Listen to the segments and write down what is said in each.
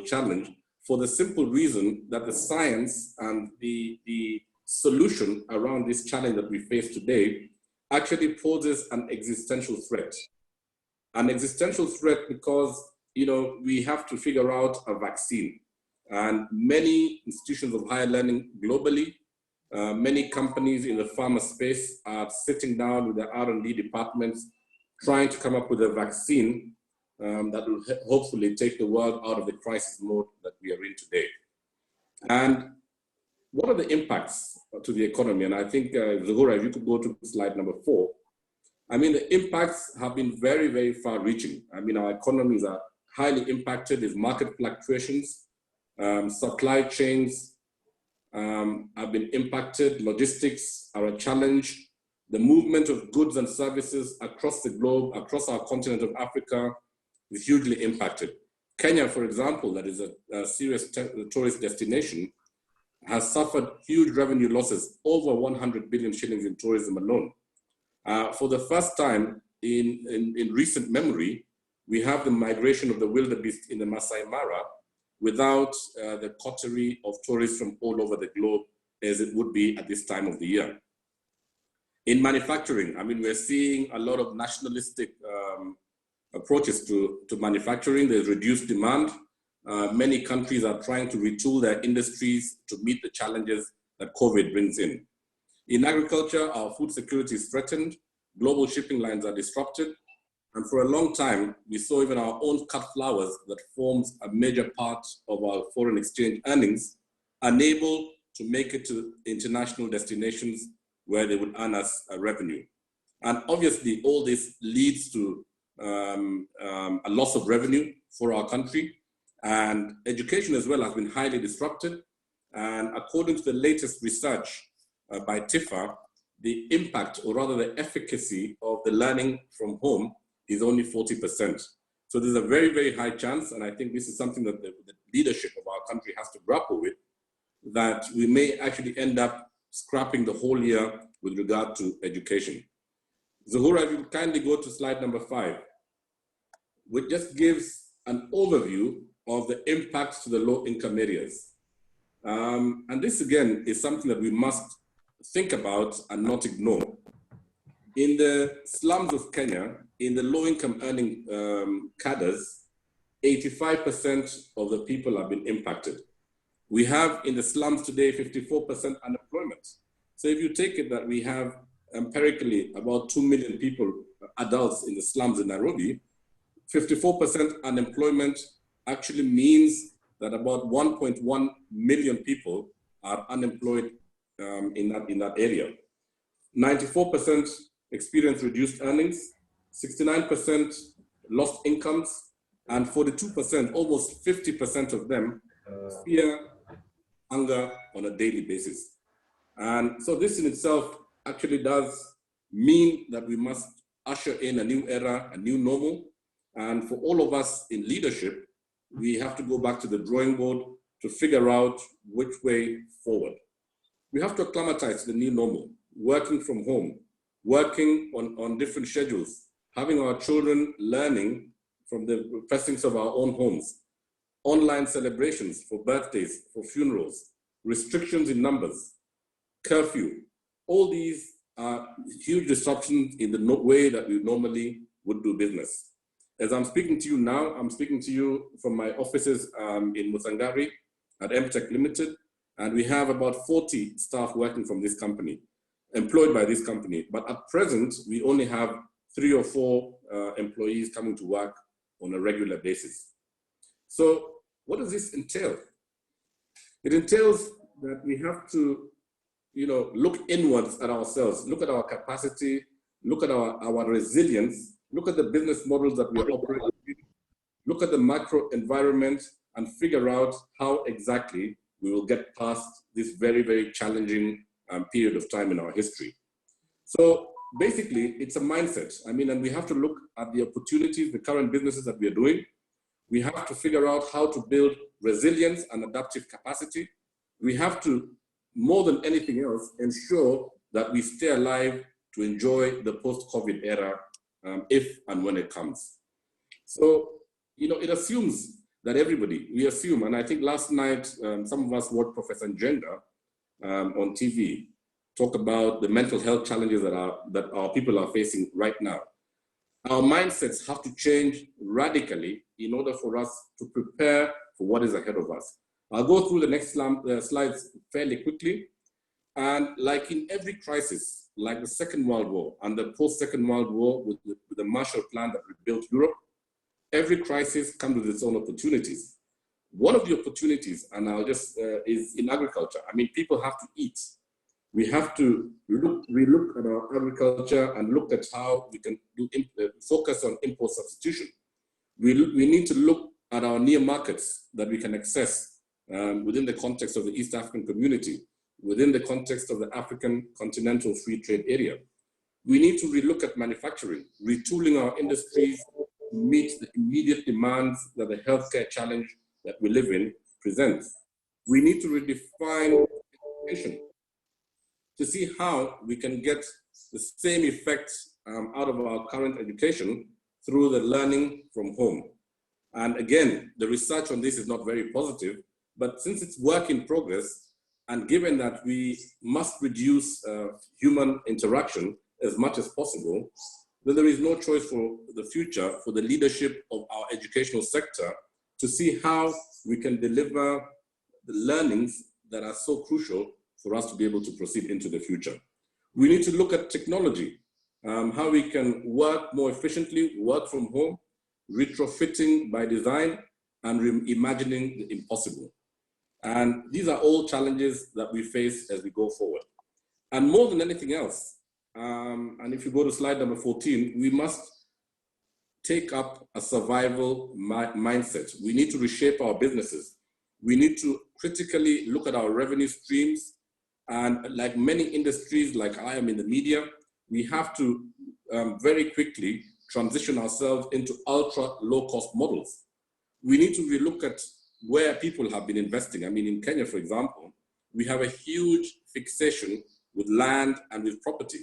challenge for the simple reason that the science and the solution around this challenge that we face today actually poses an existential threat. An existential threat because, we have to figure out a vaccine. And many institutions of higher learning globally, many companies in the pharma space are sitting down with their R&D departments trying to come up with a vaccine that will hopefully take the world out of the crisis mode that we are in today. And what are the impacts to the economy? And I think, Zuhura, if you could go to slide number 4. I mean, the impacts have been very, very far-reaching. I mean, our economies are highly impacted. There's market fluctuations, supply chains have been impacted, logistics are a challenge. The movement of goods and services across the globe, across our continent of Africa, is hugely impacted. Kenya, for example, that is a serious tourist destination, has suffered huge revenue losses, over 100 billion shillings in tourism alone. For the first time in recent memory, we have the migration of the wildebeest in the Masai Mara without the coterie of tourists from all over the globe as it would be at this time of the year. In manufacturing, I mean, we're seeing a lot of nationalistic approaches to manufacturing. There's reduced demand. Many countries are trying to retool their industries to meet the challenges that COVID brings in. In agriculture, our food security is threatened. Global shipping lines are disrupted. And for a long time, we saw even our own cut flowers that forms a major part of our foreign exchange earnings, unable to make it to international destinations where they would earn us a revenue. And obviously, all this leads to a loss of revenue for our country. And education as well has been highly disrupted. And according to the latest research by TIFA, the impact, or rather the efficacy of the learning from home is only 40%. So there's a very, very high chance, and I think this is something that the leadership of our country has to grapple with, that we may actually end up scrapping the whole year with regard to education. Zuhura, if you kindly go to slide number 5, which just gives an overview of the impacts to the low-income areas. And this, again, is something that we must think about and not ignore. In the slums of Kenya, in the low-income earning cadres, 85% of the people have been impacted. We have in the slums today 54% unemployment. So if you take it that we have empirically about 2 million people, adults in the slums in Nairobi, 54% unemployment actually means that about 1.1 million people are unemployed in that area. 94% experience reduced earnings, 69% lost incomes, and 42%, almost 50% of them, fear hunger on a daily basis. And so this in itself actually does mean that we must usher in a new era, a new normal. And for all of us in leadership, we have to go back to the drawing board to figure out which way forward. We have to acclimatize to the new normal, working from home, working on different schedules, having our children learning from the precincts of our own homes, online celebrations for birthdays, for funerals, restrictions in numbers, curfew. All these are huge disruptions in the way that we normally would do business. As I'm speaking to you now, I'm speaking to you from my offices in Musangari at MTech Limited, and we have about 40 staff working from this company, employed by this company. But at present, we only have 3 or 4 employees coming to work on a regular basis. So what does this entail? It entails that we have to, look inwards at ourselves, look at our capacity, look at our resilience, look at the business models that we are operating in, look at the macro environment, and figure out how exactly we will get past this very, very challenging period of time in our history. So basically, it's a mindset. I mean, and we have to look at the opportunities, the current businesses that we are doing. We have to figure out how to build resilience and adaptive capacity. We have to, more than anything else, ensure that we stay alive to enjoy the post-COVID era if and when it comes. So, it assumes that everybody, we assume, and I think last night, some of us watched Professor Njenda on TV talk about the mental health challenges that our people are facing right now. Our mindsets have to change radically in order for us to prepare for what is ahead of us. I'll go through the next slides fairly quickly. And like in every crisis, like the Second World War and the post-Second World War with the Marshall Plan that rebuilt Europe, every crisis comes with its own opportunities. One of the opportunities, and I'll just, is in agriculture. I mean, people have to eat. We have to relook at our agriculture and look at how we can focus on import substitution. We need to look at our near markets that we can access within the context of the East African community, within the context of the African continental free trade area. We need to relook at manufacturing, retooling our industries to meet the immediate demands that the healthcare challenge that we live in presents. We need to redefine education to see how we can get the same effects out of our current education through the learning from home. And again, the research on this is not very positive, but since it's work in progress, and given that we must reduce human interaction as much as possible, then there is no choice for the future for the leadership of our educational sector to see how we can deliver the learnings that are so crucial for us to be able to proceed into the future. We need to look at technology, how we can work more efficiently, work from home, retrofitting by design, and reimagining the impossible. And these are all challenges that we face as we go forward. And more than anything else, and if you go to slide number 14, we must take up a survival mindset. We need to reshape our businesses. We need to critically look at our revenue streams. And like many industries, like I am in the media, we have to very quickly transition ourselves into ultra low cost models. We need to relook at where people have been investing. I mean, in Kenya, for example, we have a huge fixation with land and with property.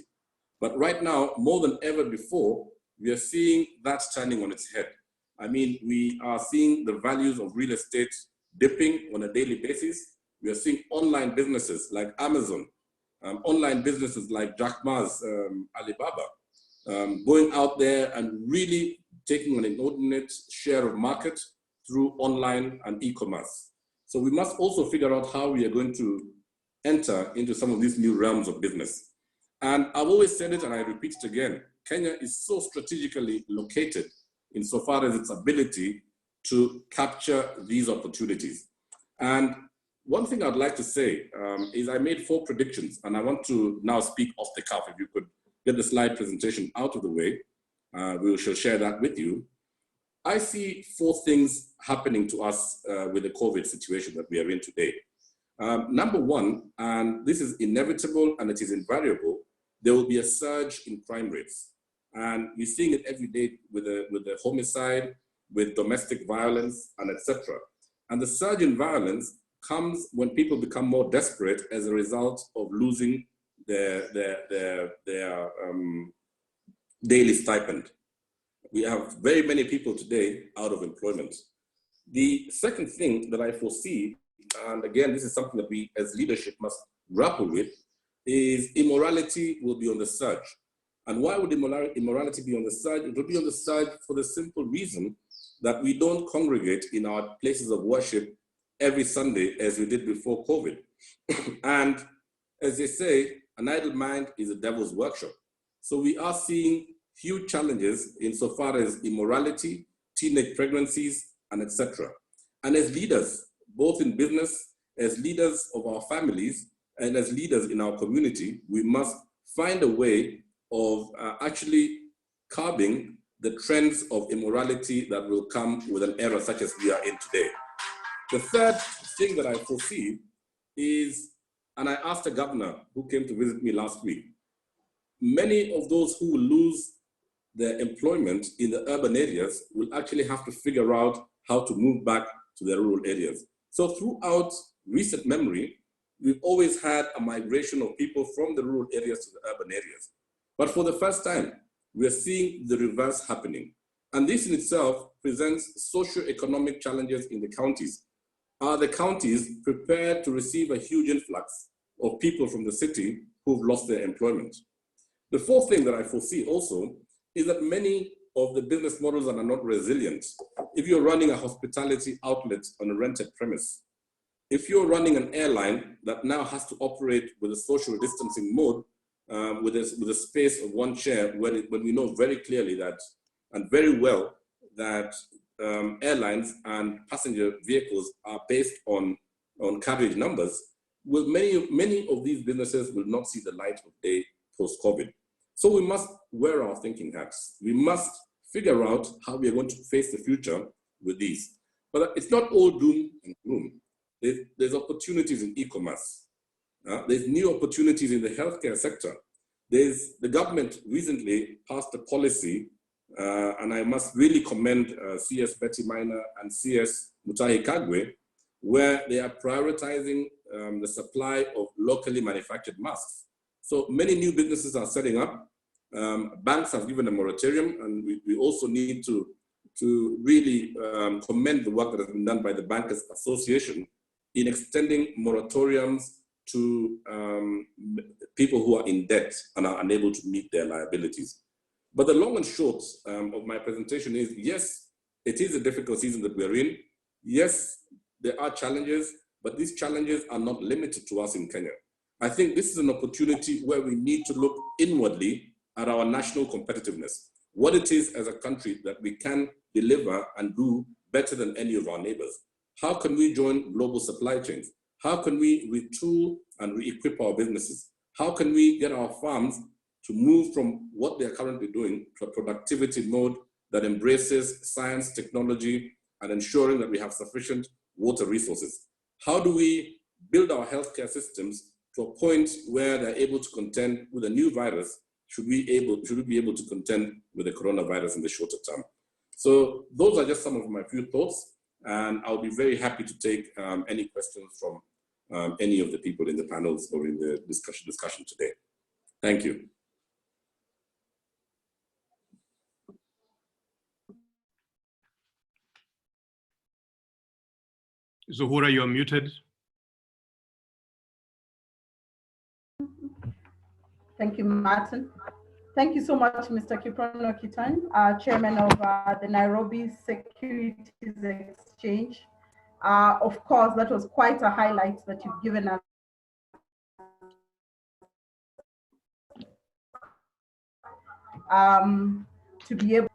But right now, more than ever before, we are seeing that turning on its head. I mean, we are seeing the values of real estate dipping on a daily basis. We are seeing online businesses like Amazon, online businesses like Jack Ma's Alibaba, going out there and really taking an inordinate share of market through online and e-commerce. So we must also figure out how we are going to enter into some of these new realms of business. And I've always said it and I repeat it again, Kenya is so strategically located insofar as its ability to capture these opportunities. And one thing I'd like to say is I made 4 predictions and I want to now speak off the cuff. If you could get the slide presentation out of the way, we shall share that with you. I see 4 things happening to us with the COVID situation that we are in today. Number 1, and this is inevitable and it is invariable, there will be a surge in crime rates. And we're seeing it every day with the homicide, with domestic violence, and etc. And the surge in violence comes when people become more desperate as a result of losing their daily stipend. We have very many people today out of employment. The second thing that I foresee, and again, this is something that we as leadership must grapple with, is immorality will be on the surge. And why would immorality be on the surge? It will be on the surge for the simple reason that we don't congregate in our places of worship every Sunday as we did before COVID. And as they say, an idle mind is a devil's workshop. So we are seeing huge challenges insofar as immorality, teenage pregnancies, and etc. And as leaders, both in business, as leaders of our families, and as leaders in our community, we must find a way of actually curbing the trends of immorality that will come with an era such as we are in today. The third thing that I foresee is, and I asked a governor who came to visit me last week, many of those who will lose their employment in the urban areas will actually have to figure out how to move back to their rural areas. So throughout recent memory, we've always had a migration of people from the rural areas to the urban areas. But for the first time, we're seeing the reverse happening. And this in itself presents socio-economic challenges in the counties. Are the counties prepared to receive a huge influx of people from the city who've lost their employment? The fourth thing that I foresee also is that many of the business models that are not resilient. If you're running a hospitality outlet on a rented premise, if you're running an airline that now has to operate with a social distancing mode, with a space of one chair, when we know very clearly that, and very well, that airlines and passenger vehicles are based on carriage numbers, well, many of these businesses will not see the light of day post-COVID. So we must wear our thinking hats. We must figure out how we are going to face the future with these. But it's not all doom and gloom. There's opportunities in e-commerce. There's new opportunities in the healthcare sector. The government recently passed a policy, and I must really commend CS Betty Minor and CS Mutahi Kagwe, where they are prioritizing the supply of locally manufactured masks. So many new businesses are setting up. Banks have given a moratorium, and we also need to really commend the work that has been done by the Bankers Association in extending moratoriums to people who are in debt and are unable to meet their liabilities. But the long and short of my presentation is, yes, it is a difficult season that we're in. Yes, there are challenges, but these challenges are not limited to us in Kenya. I think this is an opportunity where we need to look inwardly at our national competitiveness, what it is as a country that we can deliver and do better than any of our neighbors. How can we join global supply chains? How can we retool and re-equip our businesses? How can we get our farms to move from what they are currently doing to a productivity mode that embraces science, technology, and ensuring that we have sufficient water resources? How do we build our healthcare systems to a point where they're able to contend with a new virus? Should we be able to contend with the coronavirus in the shorter term? So those are just some of my few thoughts, and I'll be very happy to take any questions from any of the people in the panels or in the discussion today. Thank you. Zuhura, you're muted. Thank you, Martin. Thank you so much, Mr. Kiprono-Otieno, Chairman of the Nairobi Securities Exchange. Of course, that was quite a highlight that you've given us. To be able,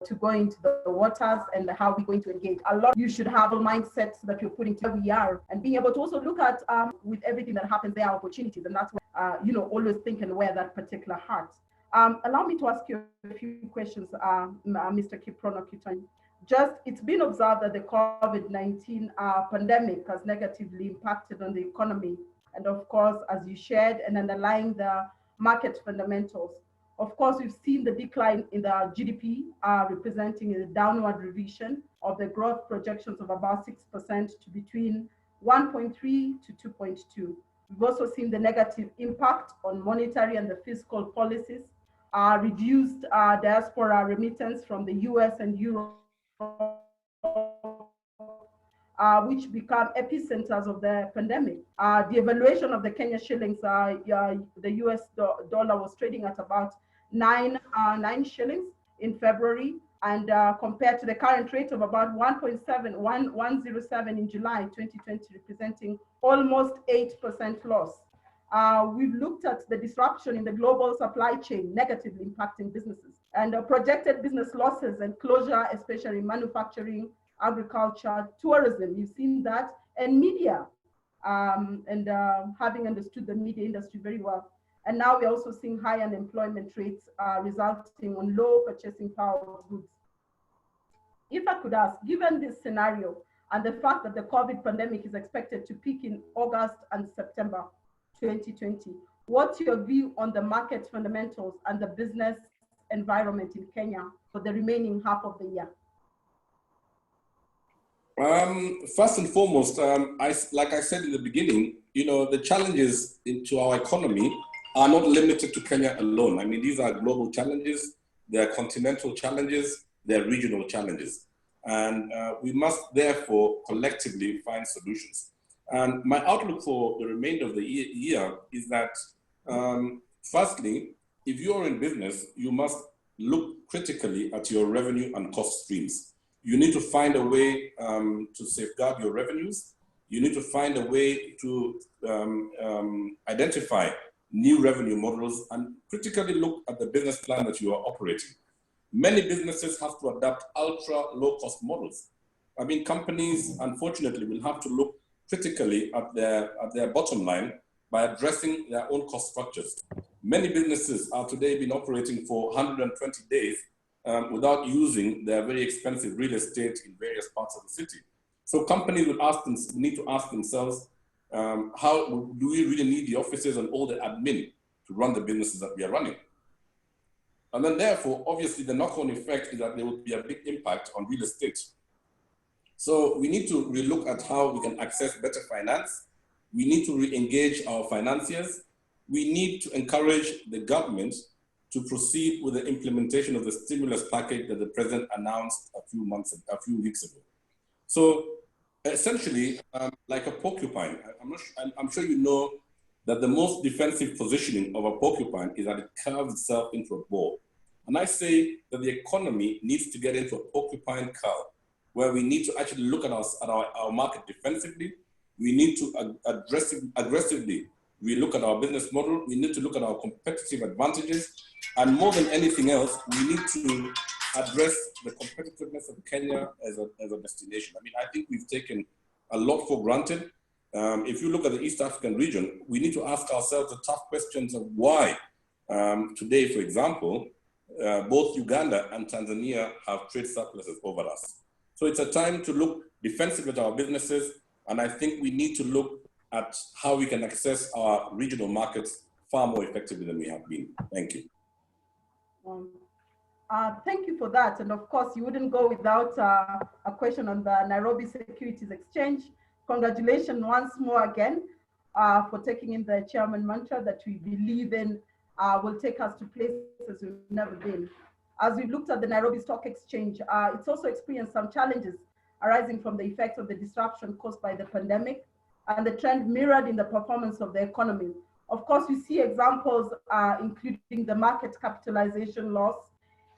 to go into the waters and how we're going to engage. A lot, you should have a mindset that you're putting to where we are, and being able to also look at with everything that happens, there are opportunities, and that's where always think and wear that particular heart. Allow me to ask you a few questions, Mr. Kiprono-Otieno. It's been observed that the COVID-19 pandemic has negatively impacted on the economy, and of course, as you shared, and underlying the market fundamentals. Of course, we've seen the decline in the GDP, representing a downward revision of the growth projections of about 6% to between 1.3 to 2.2. We've also seen the negative impact on monetary and the fiscal policies, reduced diaspora remittance from the US and Europe, which become epicenters of the pandemic. The evaluation of the Kenya shillings, the US dollar was trading at about 9 shillings in February, and compared to the current rate of about 1.7 in July 2020, representing almost 8% loss. We've looked at the disruption in the global supply chain negatively impacting businesses, and projected business losses and closure, especially in manufacturing, agriculture, tourism. You've seen that, and media, having understood the media industry very well. And now we're also seeing high unemployment rates resulting in low purchasing power of goods. If I could ask, given this scenario and the fact that the COVID pandemic is expected to peak in August and September 2020, what's your view on the market fundamentals and the business environment in Kenya for the remaining half of the year? First and foremost, like I said in the beginning, the challenges into our economy are not limited to Kenya alone. I mean, these are global challenges, they're continental challenges, they're regional challenges. And we must therefore collectively find solutions. And my outlook for the remainder of the year is that, firstly, if you're in business, you must look critically at your revenue and cost streams. You need to find a way to safeguard your revenues. You need to find a way to identify new revenue models and critically look at the business plan that you are operating. Many businesses have to adapt ultra low cost models. I mean, companies, unfortunately, will have to look critically at their bottom line by addressing their own cost structures. Many businesses are today been operating for 120 days without using their very expensive real estate in various parts of the city. So companies will need to ask themselves, how do we really need the offices and all the admin to run the businesses that we are running? And then therefore, obviously the knock-on effect is that there will be a big impact on real estate. So we need to relook at how we can access better finance. We need to re-engage our financiers. We need to encourage the government to proceed with the implementation of the stimulus package that the president announced a few weeks ago. So essentially, like a porcupine, I'm sure you know that the most defensive positioning of a porcupine is that it curves itself into a ball. And I say that the economy needs to get into a porcupine curve, where we need to actually look at our market defensively. We need to aggressively look at our business model. We need to look at our competitive advantages. And more than anything else, we need to address the competitiveness of Kenya as a destination. I mean, I think we've taken a lot for granted. If you look at the East African region, we need to ask ourselves the tough questions of why today, for example, both Uganda and Tanzania have trade surpluses over us. So it's a time to look defensively at our businesses, and I think we need to look at how we can access our regional markets far more effectively than we have been. Thank you. Thank you for that. And of course, you wouldn't go without a question on the Nairobi Securities Exchange. Congratulations once more again for taking in the chairman mantra that we believe in will take us to places we've never been. As we've looked at the Nairobi Stock Exchange, it's also experienced some challenges arising from the effects of the disruption caused by the pandemic and the trend mirrored in the performance of the economy. Of course, we see examples including the market capitalization loss.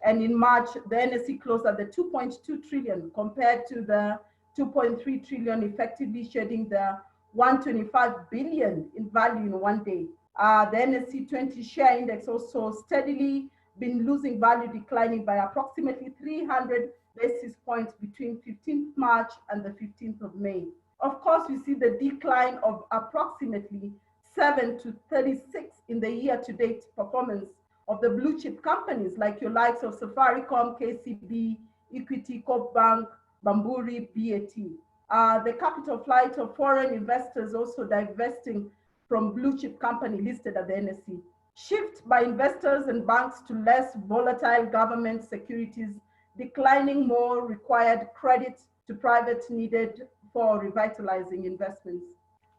And in March, the NSE closed at the 2.2 trillion compared to the 2.3 trillion, effectively shedding the 125 billion in value in one day. The NSE 20 share index also steadily been losing value, declining by approximately 300 basis points between 15th March and the 15th of May. Of course, we see the decline of approximately 7 to 36 in the year-to-date performance of the blue chip companies like your likes of Safaricom, KCB, Equity, Coop Bank, Bamburi, BAT. The capital flight of foreign investors also divesting from blue chip company listed at the NSE. Shift by investors and banks to less volatile government securities, declining more required credit to private needed for revitalizing investments.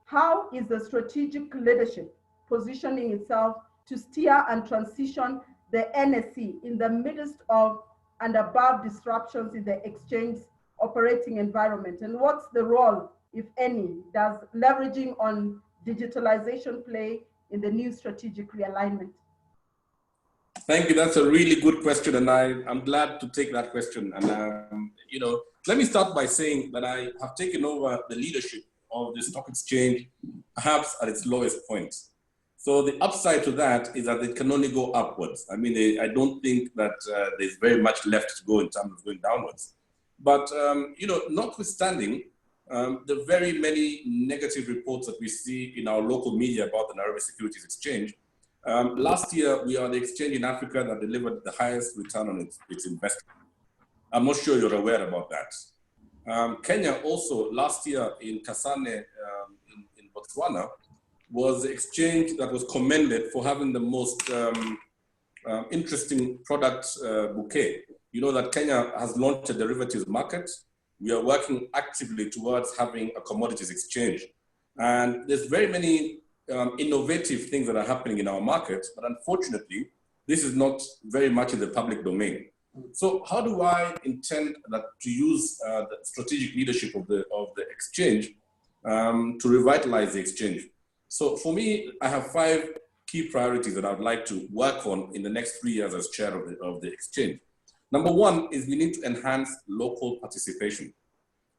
How is the strategic leadership positioning itself to steer and transition the NSE in the midst of and above disruptions in the exchange operating environment? And what's the role, if any, does leveraging on digitalization play in the new strategic realignment? Thank you. That's a really good question, and I'm glad to take that question. And let me start by saying that I have taken over the leadership of the stock exchange, perhaps at its lowest point. So the upside to that is that it can only go upwards. I mean, I don't think that there's very much left to go in terms of going downwards. But notwithstanding the very many negative reports that we see in our local media about the Nairobi Securities Exchange, last year we are the exchange in Africa that delivered the highest return on its investment. I'm not sure you're aware about that. Kenya also last year in Kasane in Botswana was the exchange that was commended for having the most interesting product bouquet. You know that Kenya has launched a derivatives market. we are working actively towards having a commodities exchange. And there's very many innovative things that are happening in our market, but unfortunately, this is not very much in the public domain. So how do I intend to use the strategic leadership of the exchange to revitalize the exchange? So for me, I have 5 key priorities that I would like to work on in the next 3 years as chair of the exchange. Number 1 is we need to enhance local participation.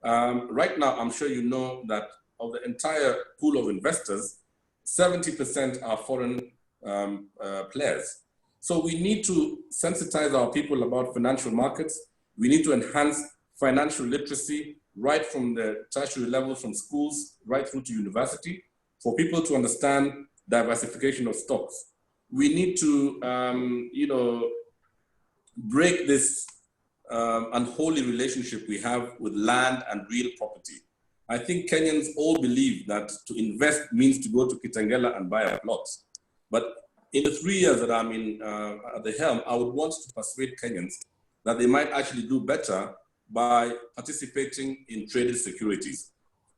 Right now, I'm sure you know that of the entire pool of investors, 70% are foreign players. So we need to sensitize our people about financial markets. We need to enhance financial literacy right from the tertiary level, from schools right through to university, for people to understand diversification of stocks. We need to, break this unholy relationship we have with land and real property. I think Kenyans all believe that to invest means to go to Kitengela and buy a plot. But in the 3 years that I'm at the helm, I would want to persuade Kenyans that they might actually do better by participating in traded securities.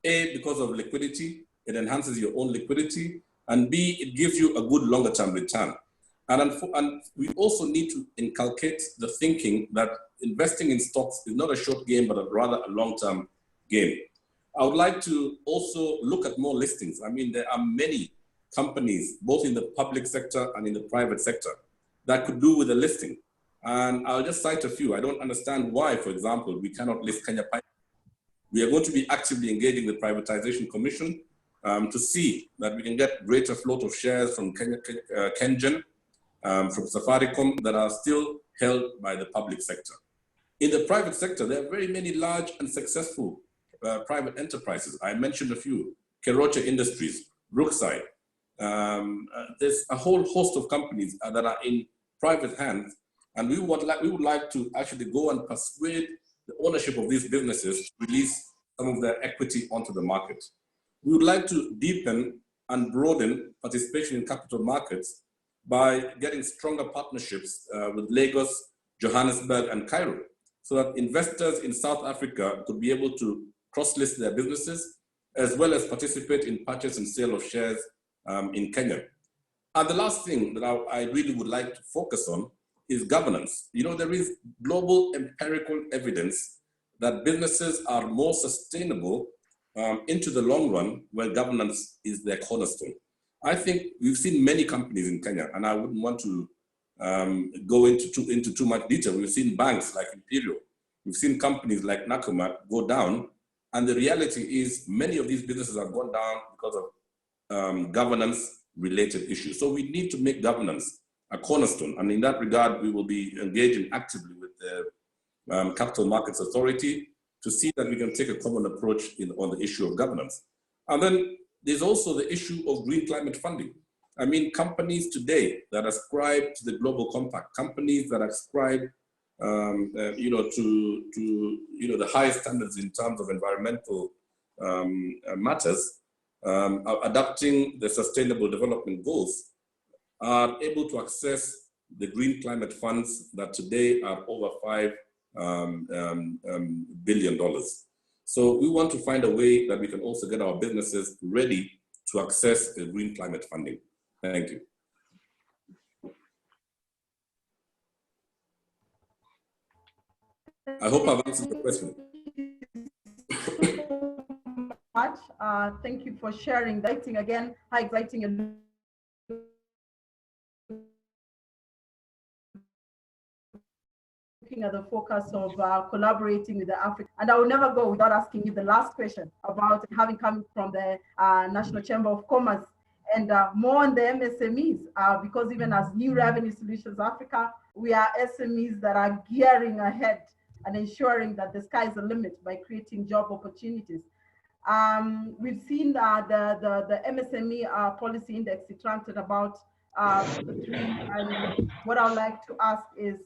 A, because of liquidity, it enhances your own liquidity, and B, it gives you a good longer term return. And we also need to inculcate the thinking that investing in stocks is not a short game, but rather a long-term game. I would like to also look at more listings. I mean, there are many companies, both in the public sector and in the private sector, that could do with a listing. And I'll just cite a few. I don't understand why, for example, we cannot list Kenya Pipe. We are going to be actively engaging the Privatization Commission to see that we can get greater float of shares from Kengen, from Safaricom, that are still held by the public sector. In the private sector, there are very many large and successful private enterprises. I mentioned a few: Keroche Industries, Brookside. There's a whole host of companies that are in private hands, and we would like to actually go and persuade the ownership of these businesses to release some of their equity onto the market. We would like to deepen and broaden participation in capital markets by getting stronger partnerships with Lagos, Johannesburg, and Cairo, so that investors in South Africa could be able to cross-list their businesses, as well as participate in purchase and sale of shares in Kenya. And the last thing that I really would like to focus on is governance. You know, there is global empirical evidence that businesses are more sustainable into the long run when governance is their cornerstone. I think we've seen many companies in Kenya, and I wouldn't want to go into too much detail. We've seen banks like Imperial. We've seen companies like Nakoma go down. And the reality is many of these businesses have gone down because of governance-related issues. So we need to make governance a cornerstone. And in that regard, we will be engaging actively with the Capital Markets Authority to see that we can take a common approach on the issue of governance. And then there's also the issue of green climate funding. I mean, companies today that ascribe to the Global Compact, companies that ascribe to the highest standards in terms of environmental matters, adapting the sustainable development goals, are able to access the green climate funds that today are over $5 billion. So we want to find a way that we can also get our businesses ready to access the green climate funding. Thank you. I hope I've answered the question. Thank you for sharing. Exciting again, how exciting and looking at the focus of collaborating with the Africa. And I will never go without asking you the last question about having come from the National Chamber of Commerce and more on the MSMEs, because even as New Revenue Solutions Africa, we are SMEs that are gearing ahead and ensuring that the sky is the limit by creating job opportunities. We've seen the MSME policy index, it ranked at about 3. And what I would like to ask is,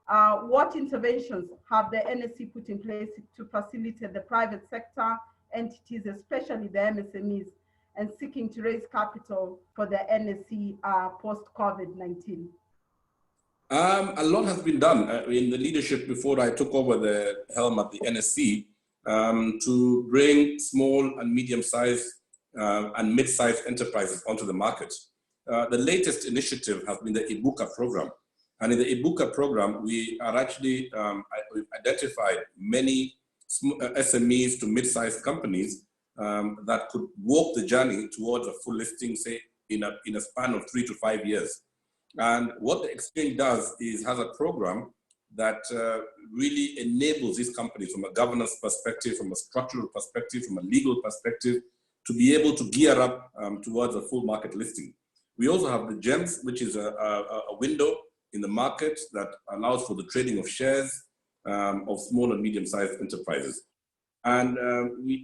what interventions have the NSC put in place to facilitate the private sector entities, especially the MSMEs, and seeking to raise capital for the NSC post-COVID-19? A lot has been done in the leadership before I took over the helm at the NSC. to bring small and medium-sized and mid-sized enterprises onto the market. The latest initiative has been the Ibuka program. And in the Ibuka program, we are actually, we've identified many SMEs to mid-sized companies that could walk the journey towards a full listing, say, in a span of 3 to 5 years. And what the exchange does is has a program that really enables these companies from a governance perspective, from a structural perspective, from a legal perspective, to be able to gear up towards a full market listing. We also have the GEMS, which is a window in the market that allows for the trading of shares of small and medium-sized enterprises. And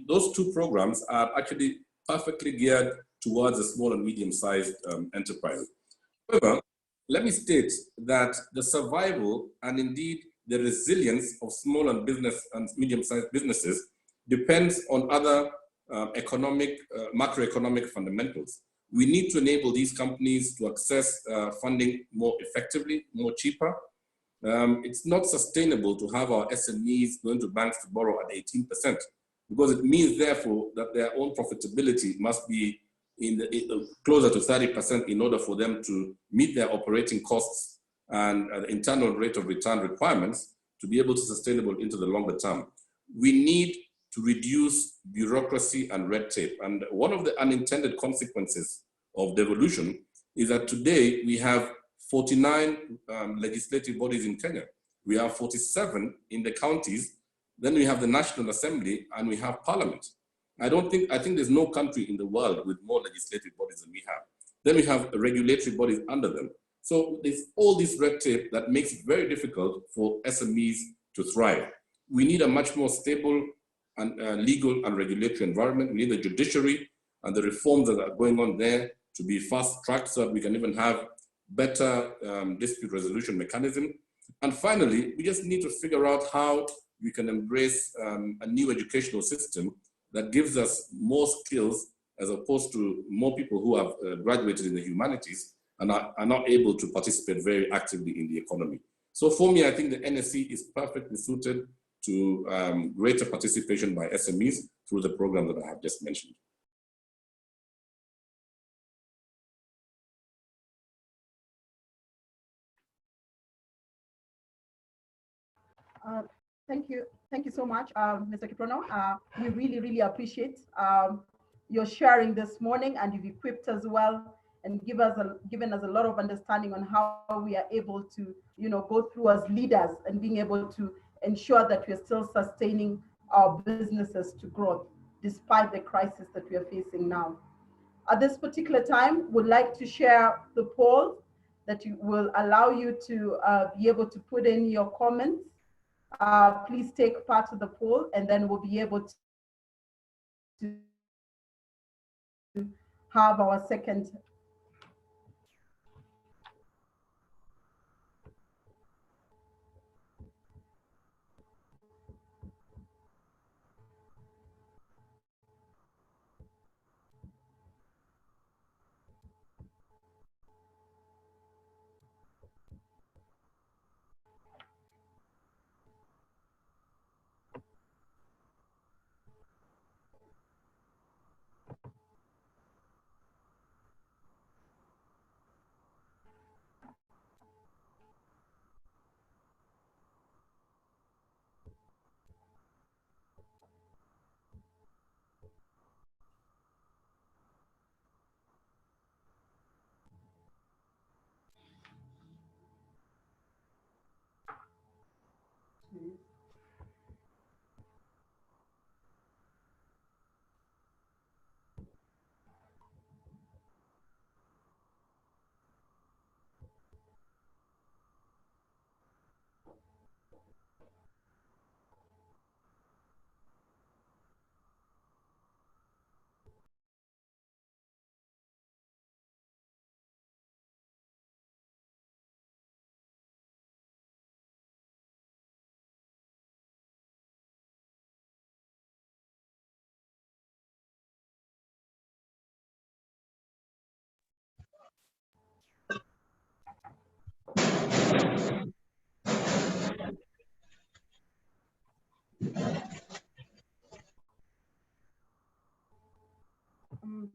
those two programs are actually perfectly geared towards a small and medium-sized enterprise. However, let me state that the survival and indeed the resilience of small and medium-sized businesses depends on other macroeconomic fundamentals. We need to enable these companies to access funding more effectively, more cheaper. It's not sustainable to have our SMEs going to banks to borrow at 18%, because it means, therefore, that their own profitability must be closer to 30% in order for them to meet their operating costs and the internal rate of return requirements to be able to sustainable into the longer term. We need to reduce bureaucracy and red tape. And one of the unintended consequences of devolution is that today we have 49 legislative bodies in Kenya. We have 47 in the counties. Then we have the National Assembly and we have Parliament. I think there's no country in the world with more legislative bodies than we have. Then we have regulatory bodies under them. So there's all this red tape that makes it very difficult for SMEs to thrive. We need a much more stable and legal and regulatory environment. We need the judiciary and the reforms that are going on there to be fast-tracked so that we can even have better dispute resolution mechanism. And finally, we just need to figure out how we can embrace a new educational system that gives us more skills as opposed to more people who have graduated in the humanities and are not able to participate very actively in the economy. So for me, I think the NSC is perfectly suited to greater participation by SMEs through the program that I have just mentioned. Thank you so much, Mr. Kiprono. We really appreciate your sharing this morning, and you've equipped us well and given us a lot of understanding on how we are able to, go through as leaders and being able to ensure that we're still sustaining our businesses to growth despite the crisis that we are facing now. At this particular time, would like to share the poll that will allow you to be able to put in your comments. Please take part of the poll, and then we'll be able to have our second.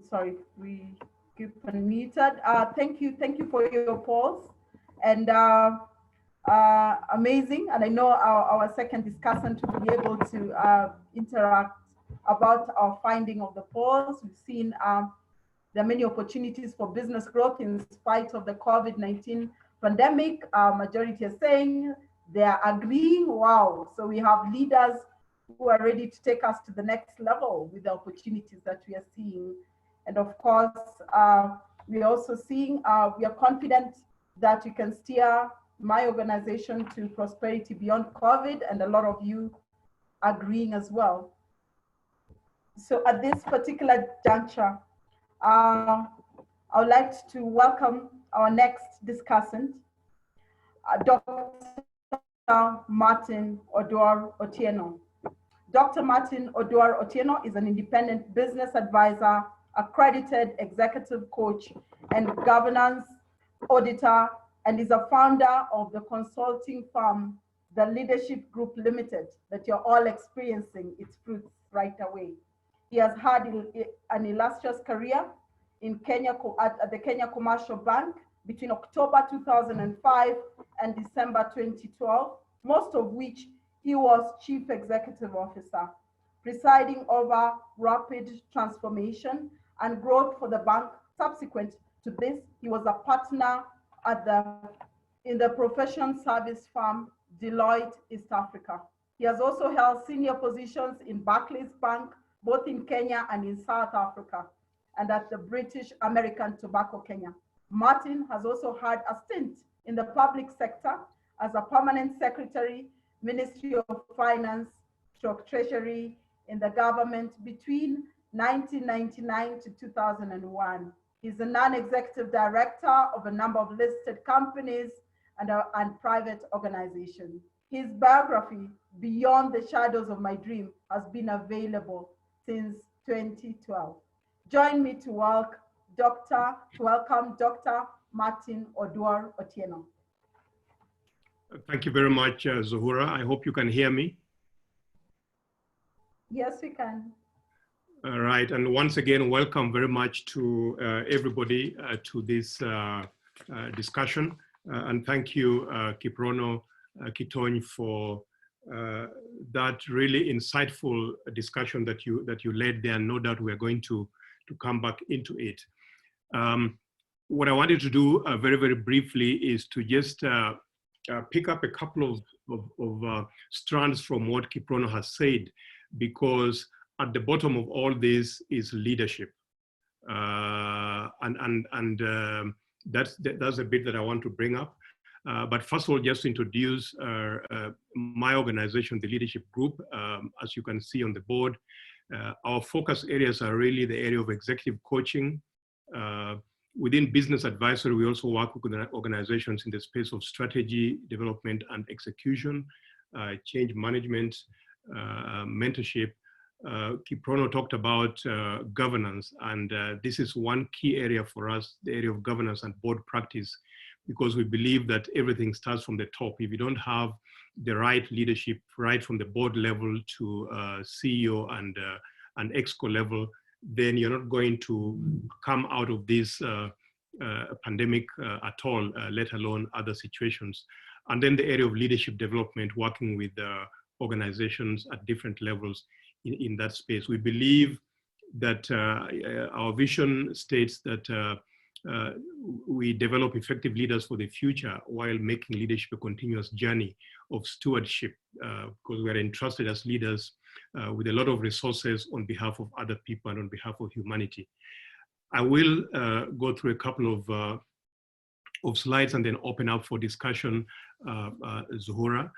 Sorry, we keep unmuted. Thank you for your polls, and amazing. And I know our second discussant will be able to interact about our finding of the polls. We've seen there are many opportunities for business growth in spite of the COVID-19 pandemic. Majority are saying they are agreeing. Wow. So we have leaders who are ready to take us to the next level with the opportunities that we are seeing. And of course, we're also seeing, we are confident that we can steer my organization to prosperity beyond COVID, and a lot of you agreeing as well. So at this particular juncture, I would like to welcome our next discussant, Dr. Martin Oduor-Otieno. Dr. Martin Oduor-Otieno is an independent business advisor, accredited executive coach, and governance auditor, and is a founder of the consulting firm, The Leadership Group Limited, that you're all experiencing its fruits right away. He has had an illustrious career in Kenya at the Kenya Commercial Bank between October 2005 and December 2012, most of which he was Chief Executive Officer, presiding over rapid transformation and growth for the bank. Subsequent to this, he was a partner in the professional service firm Deloitte East Africa. He has also held senior positions in Barclays Bank, both in Kenya and in South Africa, and at the British American Tobacco Kenya. Martin has also had a stint in the public sector as a permanent secretary, Ministry of Finance, Treasury in the government between 1999 to 2001. He's a non-executive director of a number of listed companies and private organizations. His biography, Beyond the Shadows of My Dream, has been available since 2012. Join me to welcome Dr. Martin Oduor-Otieno. Thank you very much, Zuhura. I hope you can hear me. Yes, we can. All right, and once again, welcome very much to everybody to this discussion. And thank you, Kiprono Kitony, for that really insightful discussion that you led there. No doubt we are going to come back into it. What I wanted to do very, very briefly is to just pick up a couple of strands from what Kiprono has said, because at the bottom of all this is leadership. That's a bit that I want to bring up. But first of all, just to introduce my organization, the Leadership Group. As you can see on the board, our focus areas are really the area of executive coaching. Within business advisory, we also work with organizations in the space of strategy, development and execution, change management, mentorship. Kiprono talked about governance, and this is one key area for us, the area of governance and board practice, because we believe that everything starts from the top. If you don't have the right leadership, right from the board level to CEO and ExCo level, then you're not going to come out of this pandemic at all, let alone other situations. And then the area of leadership development, working with organizations at different levels in that space. We believe that our vision states that we develop effective leaders for the future while making leadership a continuous journey of stewardship, because we are entrusted as leaders with a lot of resources on behalf of other people and on behalf of humanity. I will go through a couple of slides and then open up for discussion, Zuhura.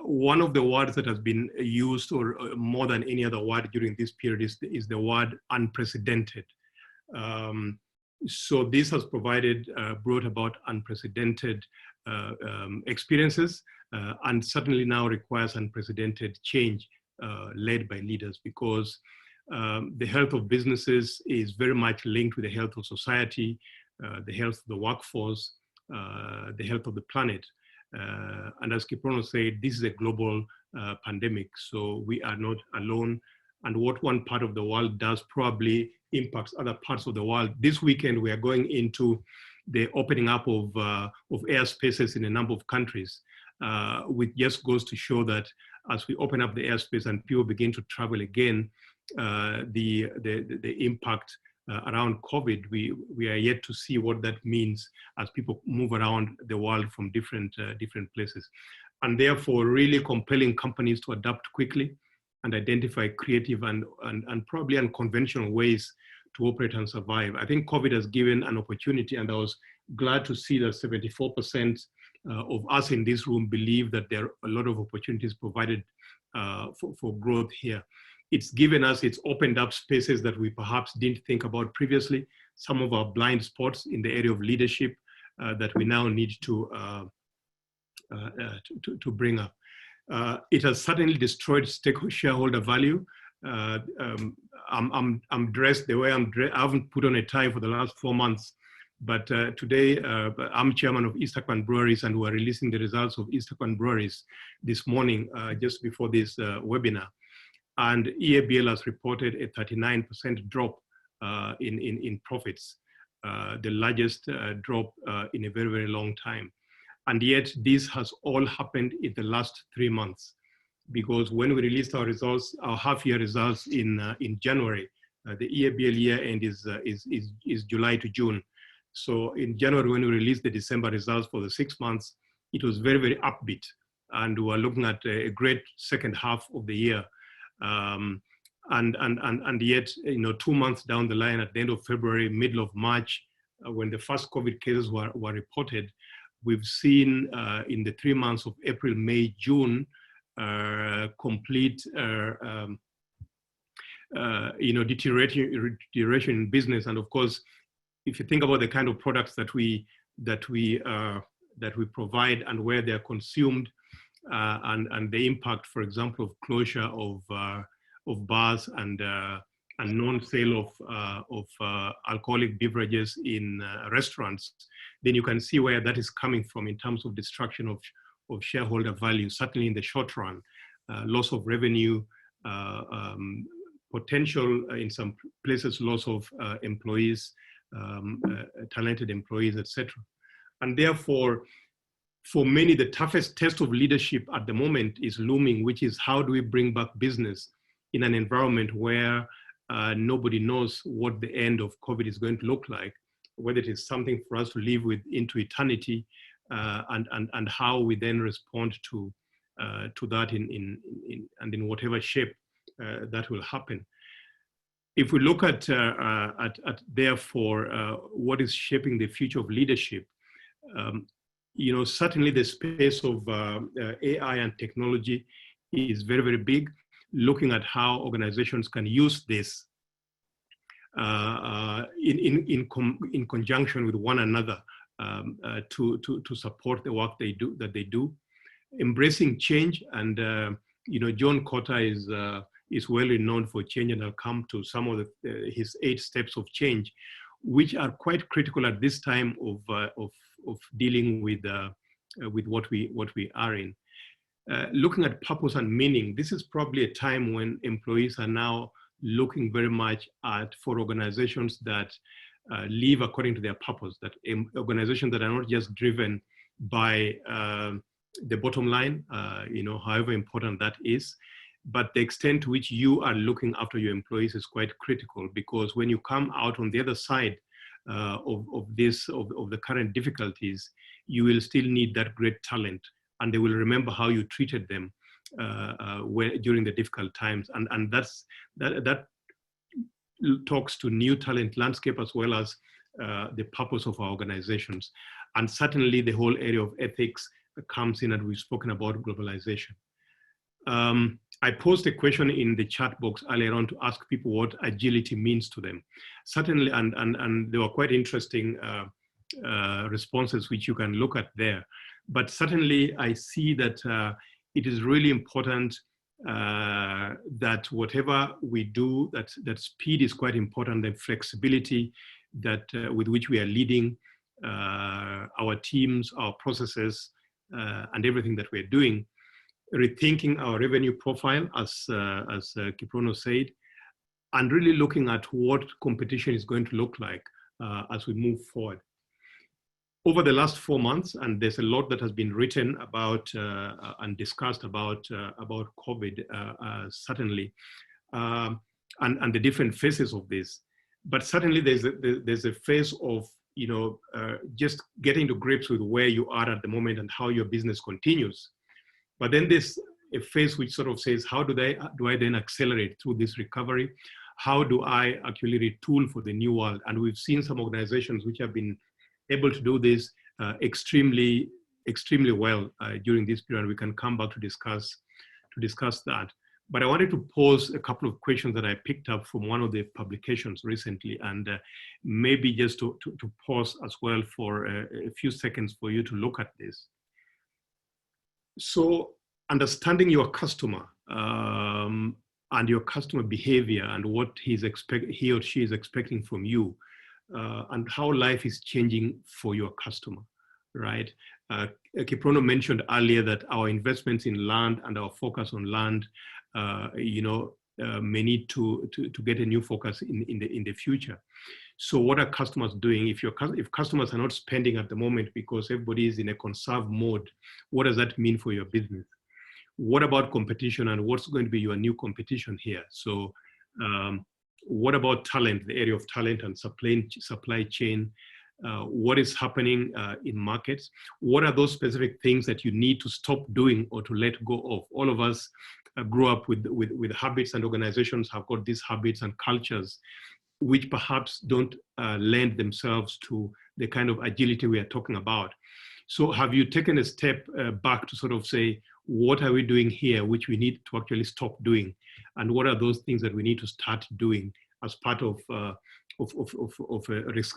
One of the words that has been used, or more than any other word during this period, is the word unprecedented. So this has brought about unprecedented experiences, and certainly now requires unprecedented change led by leaders, because the health of businesses is very much linked with the health of society, the health of the workforce, the health of the planet. And as Kiprono said, this is a global pandemic, so we are not alone. And what one part of the world does probably impacts other parts of the world. This weekend, we are going into the opening up of airspaces in a number of countries, which just goes to show that as we open up the airspace and people begin to travel again, the impact around COVID, we are yet to see what that means as people move around the world from different places. And therefore, really compelling companies to adapt quickly and identify creative and probably unconventional ways to operate and survive. I think COVID has given an opportunity, and I was glad to see that 74% of us in this room believe that there are a lot of opportunities provided for growth here. It's opened up spaces that we perhaps didn't think about previously, some of our blind spots in the area of leadership that we now need to bring up. It has certainly destroyed shareholder value. I'm dressed the way I'm dressed. I haven't put on a tie for the last 4 months, but today I'm chairman of Eastern Breweries, and we're releasing the results of Eastern Breweries this morning, just before this webinar. And EABL has reported a 39% drop in profits, the largest drop in a very, very long time. And yet this has all happened in the last 3 months, because when we released our results, our half-year results in January, the EABL year end is July to June. So in January, when we released the December results for the 6 months, it was very, very upbeat. And we are looking at a great second half of the year. And yet, 2 months down the line, at the end of February, middle of March, when the first COVID cases were reported, we've seen in the 3 months of April, May, June, complete deterioration in business. And of course, if you think about the kind of products that we provide and where they're consumed, and the impact, for example, of closure of bars and non-sale of alcoholic beverages in restaurants, then you can see where that is coming from in terms of destruction of shareholder value, certainly in the short run, loss of revenue, potential in some places, loss of employees, talented employees, etc. And therefore, for many, the toughest test of leadership at the moment is looming, which is how do we bring back business in an environment where nobody knows what the end of COVID is going to look like, whether it is something for us to live with into eternity, and how we then respond to that in whatever shape that will happen. If we look at therefore what is shaping the future of leadership, certainly the space of AI and technology is very, very big. Looking at how organizations can use this in conjunction with one another to support the work they do. Embracing change, and John Cotter is well known for change, and I'll come to some of his 8 steps of change, which are quite critical at this time of dealing with what we are in. Looking at purpose and meaning, this is probably a time when employees are now looking very much for organizations that live according to their purpose, that organizations that are not just driven by the bottom line, however important that is, but the extent to which you are looking after your employees is quite critical, because when you come out on the other side of the current difficulties, you will still need that great talent, and they will remember how you treated them during the difficult times. And that talks to new talent landscape as well as the purpose of our organizations. And certainly the whole area of ethics comes in, and we've spoken about globalization. I posed a question in the chat box earlier on to ask people what agility means to them. Certainly, and there were quite interesting responses which you can look at there. But certainly I see that it is really important that whatever we do, that speed is quite important, the flexibility that with which we are leading our teams, our processes, and everything that we're doing, rethinking our revenue profile, as Kiprono said, and really looking at what competition is going to look like as we move forward. Over the last 4 months, and there's a lot that has been written about and discussed about COVID, certainly, and the different phases of this. But certainly there's a phase of, you know, just getting to grips with where you are at the moment and how your business continues. But then there's a phase which sort of says, how do I then accelerate through this recovery? How do I actually retool for the new world? And we've seen some organizations which have been able to do this extremely well during this period. We can come back to discuss that. But I wanted to pose a couple of questions that I picked up from one of the publications recently, and maybe just to pause as well for a few seconds for you to look at this. So understanding your customer and your customer behavior and what he or she is expecting from you, and how life is changing for your customer, right? Kiprono mentioned earlier that our investments in land and our focus on land, may need to get a new focus in the future. So what are customers doing? If customers are not spending at the moment because everybody is in a conserve mode, what does that mean for your business? What about competition, and what's going to be your new competition here? So what about talent, the area of talent and supply chain? What is happening in markets? What are those specific things that you need to stop doing or to let go of? All of us grew up with habits, and organizations have got these habits and cultures which perhaps don't lend themselves to the kind of agility we are talking about. So have you taken a step back to sort of say, what are we doing here which we need to actually stop doing? And what are those things that we need to start doing as part of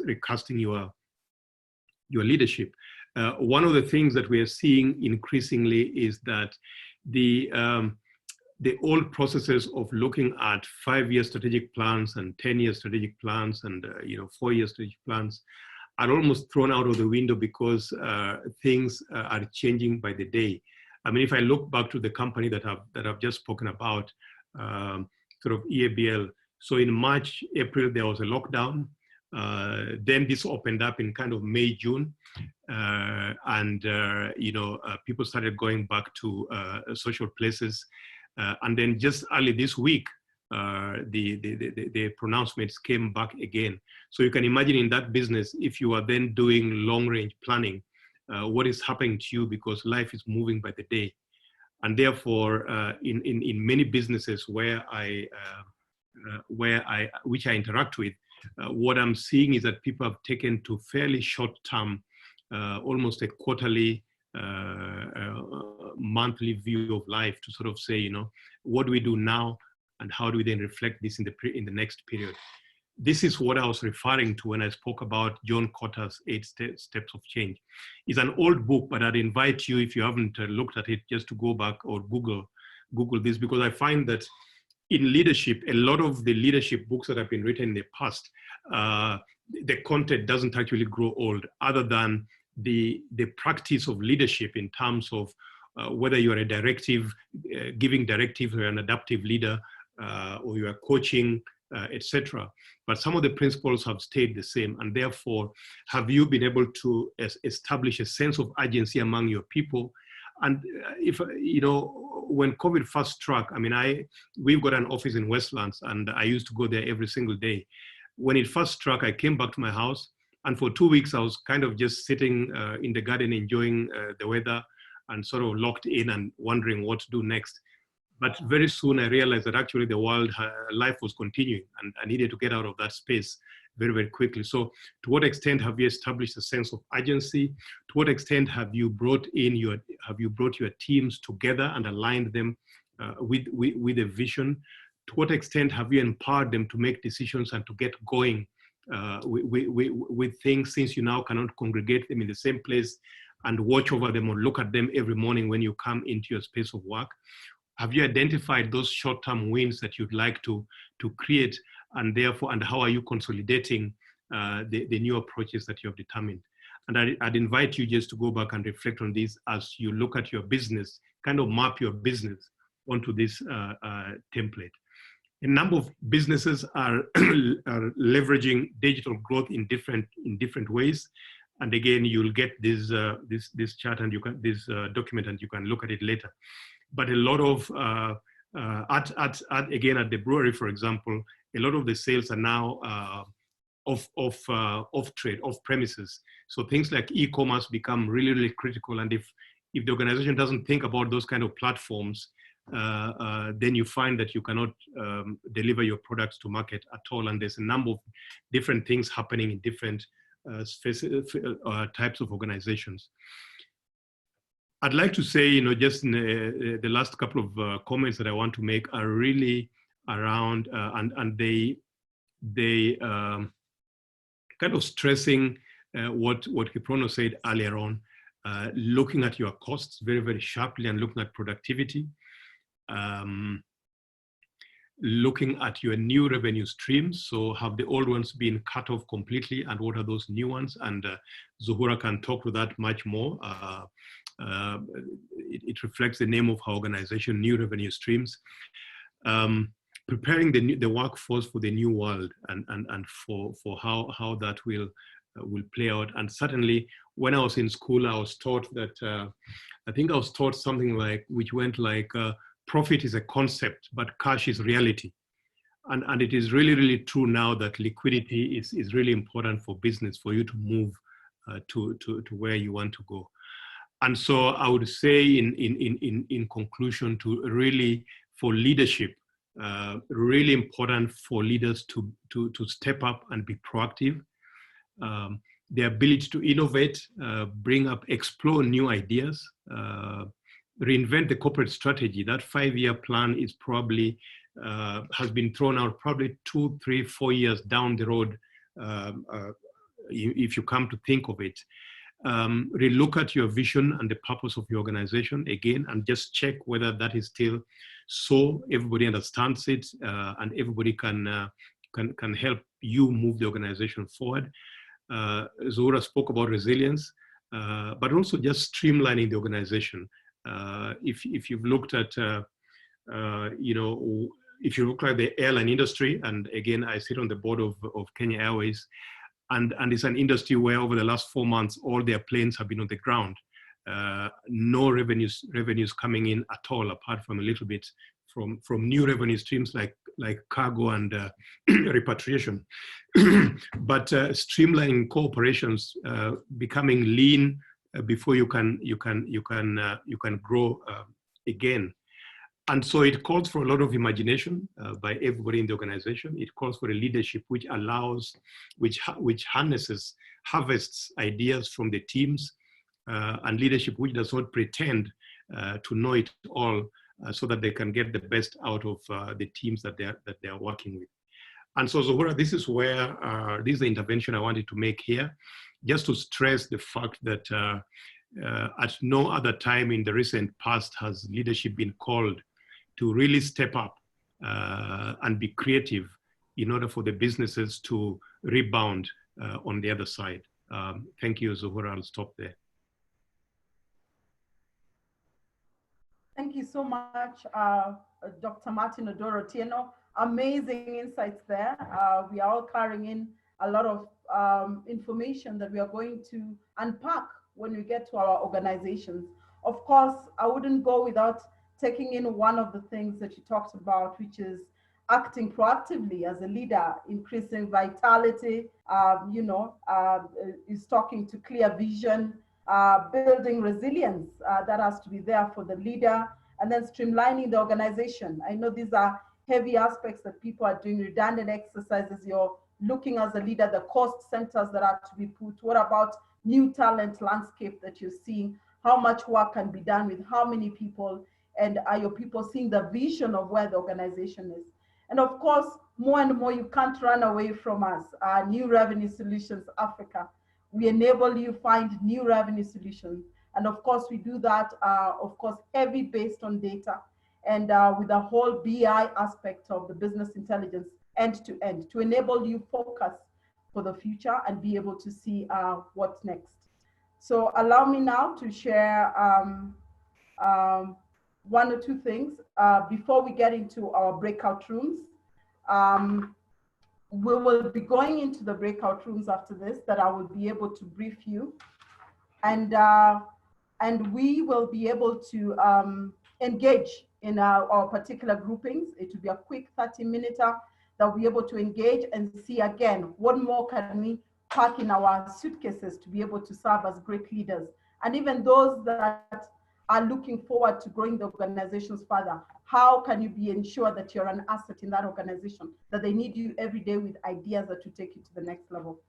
recasting your leadership? One of the things that we are seeing increasingly is that the old processes of looking at 5-year strategic plans and 10-year strategic plans and 4-year strategic plans are almost thrown out of the window because things are changing by the day. I mean, if I look back to the company that I've just spoken about, sort of EABL. So in March, April, there was a lockdown. Then this opened up in kind of May, June. People started going back to social places. And then just early this week, the pronouncements came back again. So you can imagine in that business, if you are then doing long-range planning, what is happening to you, because life is moving by the day. And therefore, in many businesses which I interact with, what I'm seeing is that people have taken to fairly short-term, almost a quarterly, monthly view of life to sort of say, what do we do now, and how do we then reflect this in the next period? This is what I was referring to when I spoke about John Cotter's 8 Steps of Change. It's an old book, but I'd invite you, if you haven't looked at it, just to go back or Google this, because I find that in leadership, a lot of the leadership books that have been written in the past, the content doesn't actually grow old, other than the practice of leadership in terms of whether you're a giving directives, or an adaptive leader, or you are coaching, etc. But some of the principles have stayed the same, and therefore, have you been able to establish a sense of urgency among your people? And when COVID first struck, I mean, we've got an office in Westlands, and I used to go there every single day. When it first struck, I came back to my house, and for 2 weeks, I was kind of just sitting in the garden, enjoying the weather, and sort of locked in and wondering what to do next. But very soon I realized that actually the world, life was continuing, and I needed to get out of that space very, very quickly. So to what extent have you established a sense of urgency? To what extent have you brought your teams together and aligned them with a vision? To what extent have you empowered them to make decisions and to get going with things, since you now cannot congregate them in the same place and watch over them or look at them every morning when you come into your space of work? Have you identified those short-term wins that you'd like to create, and therefore, and how are you consolidating the new approaches that you have determined? And I'd invite you just to go back and reflect on this as you look at your business, kind of map your business onto this template. A number of businesses are, are leveraging digital growth in different ways. And again, you'll get this chart and this document, and you can look at it later. But a lot of again at the brewery, for example, a lot of the sales are now off trade, off premises. So things like e-commerce become really critical. And if the organization doesn't think about those kind of platforms, then you find that you cannot deliver your products to market at all. And there's a number of different things happening in different types of organizations. I'd like to say, just in the last couple of comments that I want to make are really around, and they kind of stressing what Kiprono said earlier on, looking at your costs very sharply and looking at productivity, looking at your new revenue streams. So have the old ones been cut off completely, and what are those new ones? And Zuhura can talk to that much more. It reflects the name of our organization, New Revenue Streams. Preparing the workforce for the new world and for how that will play out. And certainly when I was in school, I was taught that, I think I was taught something like, which went like, profit is a concept, but cash is reality. And it is really true now that liquidity is really important for business, for you to move to where you want to go. And so I would say in conclusion, to really, for leadership, really important for leaders to step up and be proactive. The ability to innovate, bring up, explore new ideas, reinvent the corporate strategy. That 5-year plan is probably, has been thrown out probably 2, 3, 4 years down the road, if you come to think of it. Relook at your vision and the purpose of your organization again, and just check whether that is still so everybody understands it, and everybody can help you move the organization forward. Zuhura spoke about resilience, but also just streamlining the organization. If you've looked at, if you look at the airline industry, and again, I sit on the board of Kenya Airways, and it's an industry where over the last 4 months, all their planes have been on the ground. No revenues coming in at all, apart from a little bit from new revenue streams like cargo and repatriation. But streamlining corporations, becoming lean before you can grow again. And so it calls for a lot of imagination by everybody in the organization. It calls for a leadership which allows, which harvests ideas from the teams, and leadership which does not pretend to know it all, so that they can get the best out of the teams that they are working with. And so, Zuhura, this is where, this is the intervention I wanted to make here, just to stress the fact that at no other time in the recent past has leadership been called to really step up and be creative in order for the businesses to rebound on the other side. Thank you, Zuhura. I'll stop there. Thank you so much, Dr. Martin Oduor-Otieno. Amazing insights there. We are all carrying in a lot of information that we are going to unpack when we get to our organizations. Of course, I wouldn't go without taking in one of the things that you talked about, which is acting proactively as a leader, increasing vitality, is talking to clear vision, building resilience, that has to be there for the leader, and then streamlining the organization. I know these are heavy aspects that people are doing, redundant exercises. You're looking as a leader, the cost centers that are to be put. What about new talent landscape that you're seeing? How much work can be done with how many people? And are your people seeing the vision of where the organization is? And of course, more and more, you can't run away from us. New Revenue Solutions Africa. We enable you find new revenue solutions. And of course, we do that, of course, heavy based on data, and with the whole BI aspect of the business intelligence end to end, to enable you focus for the future and be able to see what's next. So allow me now to share one or two things before we get into our breakout rooms. We will be going into the breakout rooms after this that I will be able to brief you. And we will be able to engage in our particular groupings. It will be a quick 30-minute that we'll be able to engage and see again, what more can we pack in our suitcases to be able to serve as great leaders. And even those that are looking forward to growing the organizations further, how can you be ensured that you're an asset in that organization, that they need you every day with ideas that will take you to the next level.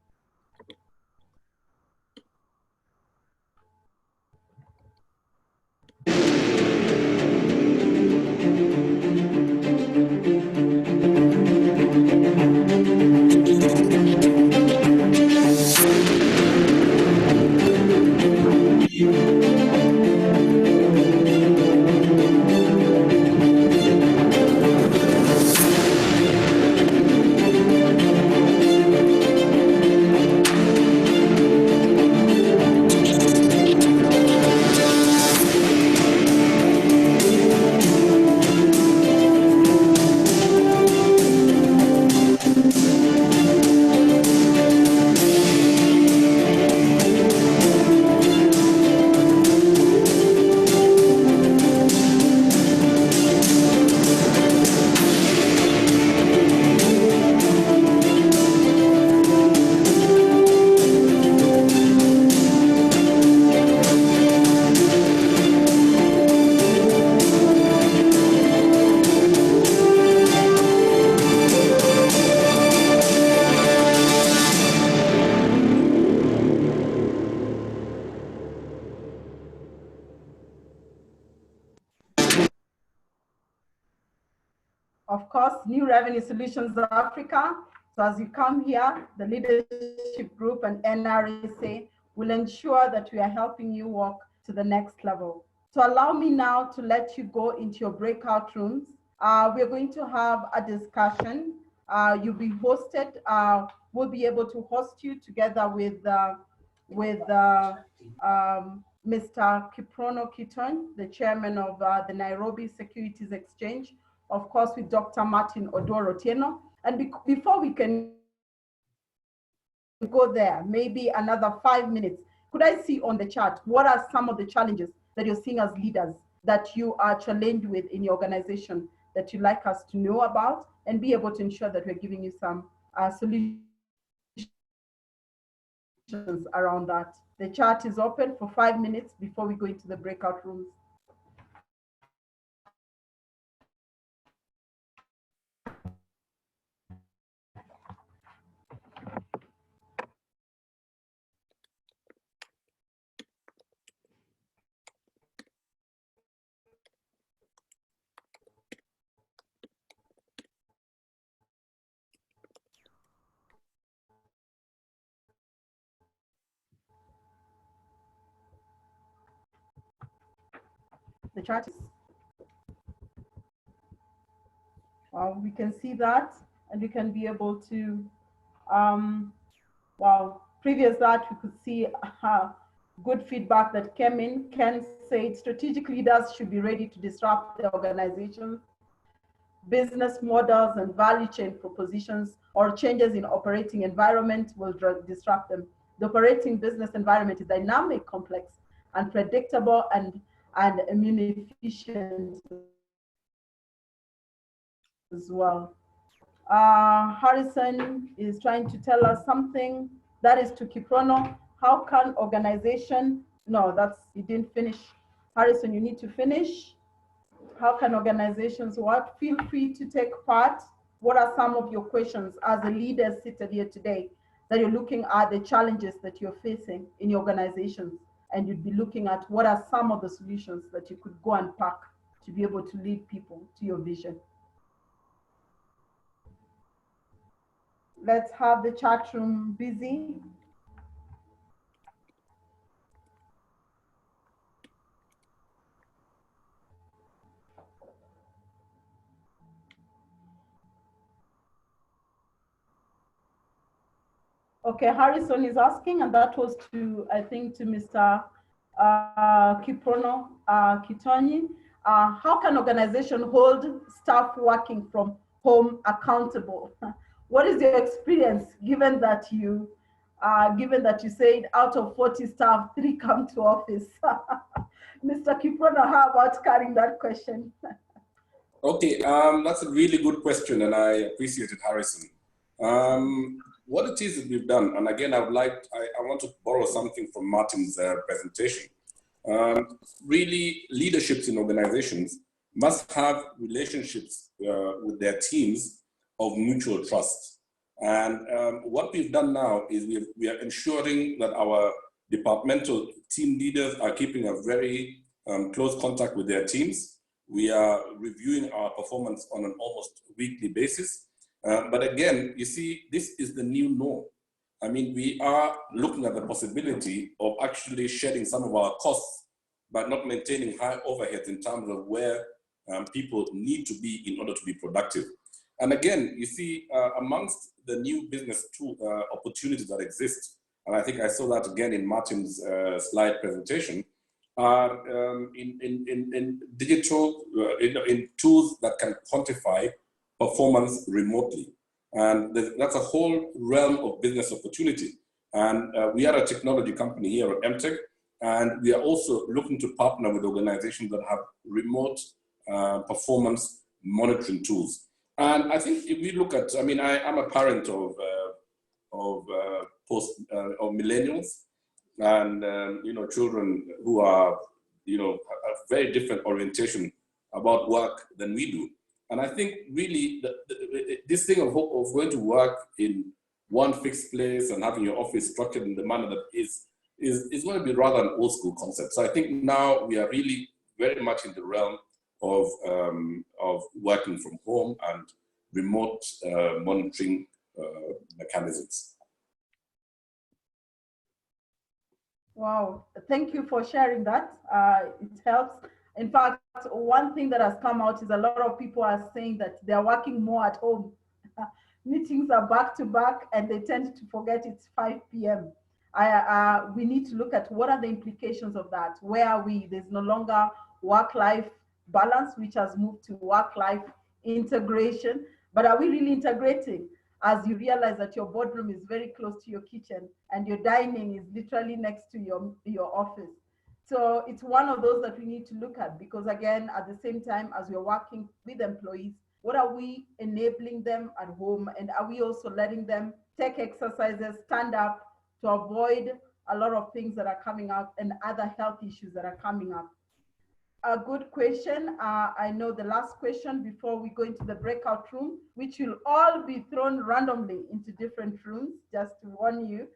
Of course, New Revenue Solutions Africa. So as you come here, the leadership group and NRSA will ensure that we are helping you walk to the next level. So allow me now to let you go into your breakout rooms. We're going to have a discussion. You'll be hosted. We'll be able to host you together with Mr. Kiprono Kiton, the chairman of the Nairobi Securities Exchange, of course, with Dr. Martin Oduor-Otieno. And before we can go there, maybe another 5 minutes, could I see on the chart, what are some of the challenges that you're seeing as leaders that you are challenged with in your organization that you'd like us to know about and be able to ensure that we're giving you some solutions around that? The chat is open for 5 minutes before we go into the breakout rooms. The chart is, we can see that, and we can be able to, previous that we could see good feedback that came in. Ken said strategic leaders should be ready to disrupt the organization. Business models and value chain propositions or changes in operating environment will disrupt them. The operating business environment is dynamic, complex, unpredictable, and immune efficient as well. Harrison is trying to tell us something. That is to Kiprono. How can organization, no, that's, you didn't finish. Harrison, you need to finish. How can organizations work? Feel free to take part. What are some of your questions as a leader seated here today that you're looking at the challenges that you're facing in your organizations, and you'd be looking at what are some of the solutions that you could go and pack to be able to lead people to your vision? Let's have the chat room busy. Okay, Harrison is asking, and that was to, I think, to Mr. Kiprono Kitonyi. How can organization hold staff working from home accountable. What is your experience, given that you said out of 40 staff, 3 come to office? Mr. Kiprono, how about carrying that question? Okay, that's a really good question, and I appreciate it, Harrison. What it is that we've done, and again, I want to borrow something from Martin's presentation. Really, leaderships in organizations must have relationships with their teams of mutual trust. And what we've done now is we are ensuring that our departmental team leaders are keeping a very close contact with their teams. We are reviewing our performance on an almost weekly basis. But again, you see, this is the new norm. I mean, we are looking at the possibility of actually shedding some of our costs, but not maintaining high overheads in terms of where people need to be in order to be productive. And again, you see, amongst the new business opportunities that exist, and I think I saw that again in Martin's slide presentation, are in digital, in tools that can quantify performance remotely. And that's a whole realm of business opportunity. And we are a technology company here at MTech, and we are also looking to partner with organizations that have remote performance monitoring tools. And I think if we look at, I mean, I'm a parent of millennials, and you know, children who are, you know, a very different orientation about work than we do. And I think really this thing of going to work in one fixed place and having your office structured in the manner that is going to be rather an old school concept. So I think now we are really very much in the realm of working from home and remote monitoring mechanisms. Wow, thank you for sharing that. It helps. In fact, one thing that has come out is a lot of people are saying that they're working more at home. Meetings are back to back and they tend to forget it's 5 p.m. We need to look at what are the implications of that. Where are we? There's no longer work-life balance, which has moved to work-life integration. But are we really integrating? As you realize that your boardroom is very close to your kitchen and your dining is literally next to your office. So it's one of those that we need to look at, because again, at the same time as we're working with employees, what are we enabling them at home? And are we also letting them take exercises, stand up to avoid a lot of things that are coming up and other health issues that are coming up? A good question. I know the last question before we go into the breakout room, which will all be thrown randomly into different rooms, just to warn you,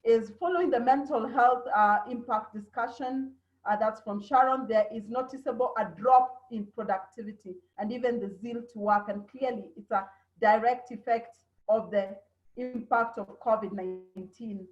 is following the mental health impact discussion. That's from Sharon. There is noticeable a drop in productivity and even the zeal to work. And clearly it's a direct effect of the impact of COVID-19.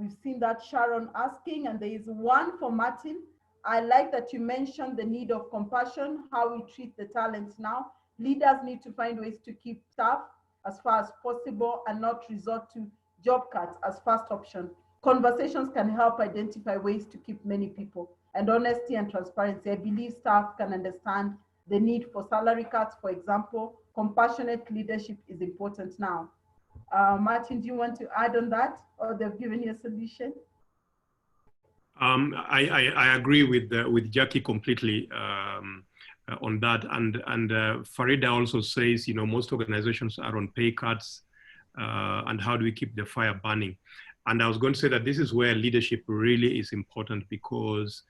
We've seen that Sharon asking, and there is one for Martin. I like that you mentioned the need of compassion, how we treat the talents now. Leaders need to find ways to keep staff as far as possible and not resort to job cuts as first option. Conversations can help identify ways to keep many people. And honesty and transparency. I believe staff can understand the need for salary cuts, for example. Compassionate leadership is important now. Martin, do you want to add on that, or they've given you a solution? I agree with Jackie completely on that, and Farida also says, you know, most organizations are on pay cuts, and how do we keep the fire burning? And I was going to say that this is where leadership really is important, because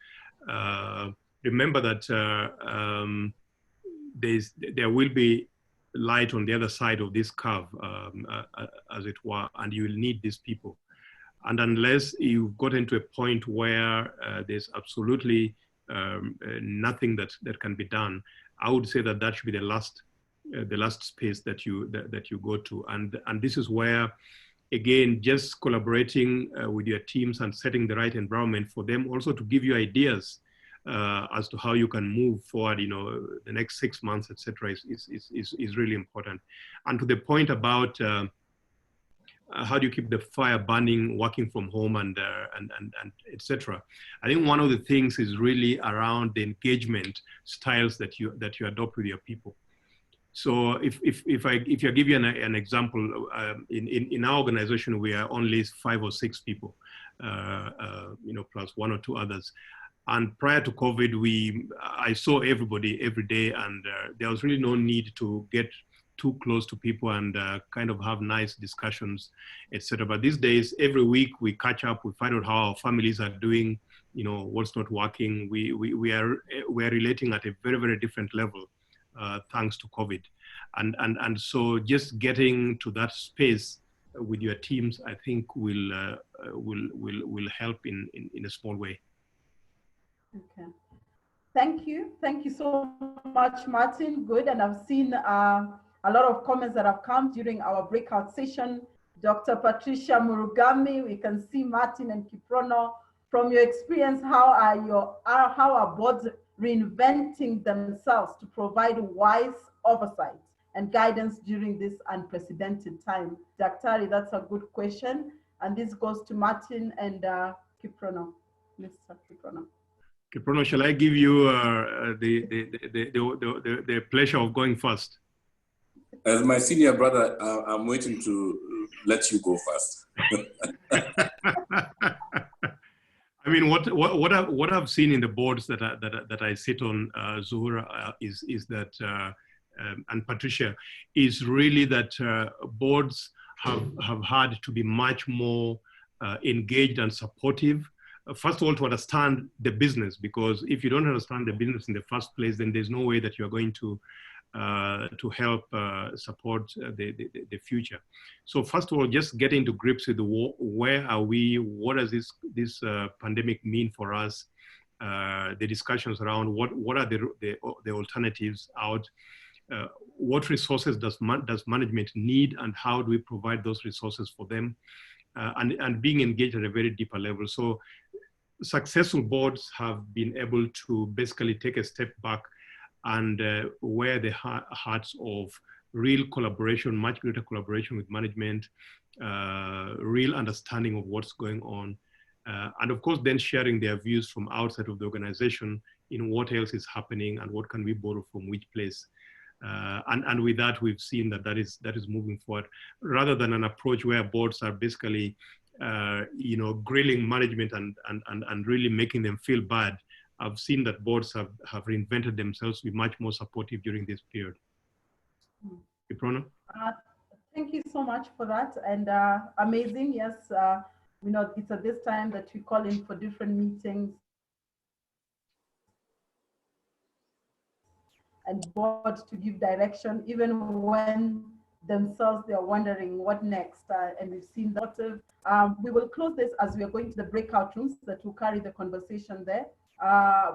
remember that there will be light on the other side of this curve, as it were, and you will need these people. And unless you've gotten to a point where there's absolutely nothing that can be done, I would say that should be the last space that you go to. And this is where, again, just collaborating with your teams and setting the right environment for them also to give you ideas as to how you can move forward, you know, the next 6 months, etc., is really important. And to the point about how do you keep the fire burning, working from home and etc. I think one of the things is really around the engagement styles that you adopt with your people. So if I give you an example, in our organization, we are only 5 or 6 people, plus 1 or 2 others. And prior to COVID, I saw everybody every day, and there was really no need to get too close to people and kind of have nice discussions, etc. But these days, every week we catch up, we find out how our families are doing, what's not working. We are relating at a very, very different level, thanks to COVID. And so just getting to that space with your teams, I think will help in a small way. Okay. Thank you so much, Martin. Good. And I've seen a lot of comments that have come during our breakout session. Dr. Patricia Murugami, we can see Martin and Kiprono. From your experience, how are boards reinventing themselves to provide wise oversight and guidance during this unprecedented time? Daktari, that's a good question. And this goes to Martin and Kiprono. Mr. Kiprono. Kiprono, shall I give you the pleasure of going first? As my senior brother, I'm waiting to let you go first. I mean, what I've seen in the boards that I sit on, Zuhura, is that, and Patricia, is really that boards have had to be much more engaged and supportive. First of all, to understand the business, because if you don't understand the business in the first place, then there's no way that you're going to help support the future. So first of all, just get into grips with where are we, what does this pandemic mean for us, the discussions around what are the alternatives out, what resources does management need, and how do we provide those resources for them, and being engaged at a very deeper level. So successful boards have been able to basically take a step back and wear the hats of real collaboration, much greater collaboration with management, real understanding of what's going on, and of course then sharing their views from outside of the organization in what else is happening and what can we borrow from which place. And with that, we've seen that is moving forward, rather than an approach where boards are basically grilling management and really making them feel bad. I've seen that boards have reinvented themselves to be much more supportive during this period. Kiprono? Thank you so much for that. And amazing, yes. It's at this time that we call in for different meetings and boards to give direction, even when themselves they are wondering what next. And we've seen that. We will close this as we are going to the breakout rooms that will carry the conversation there.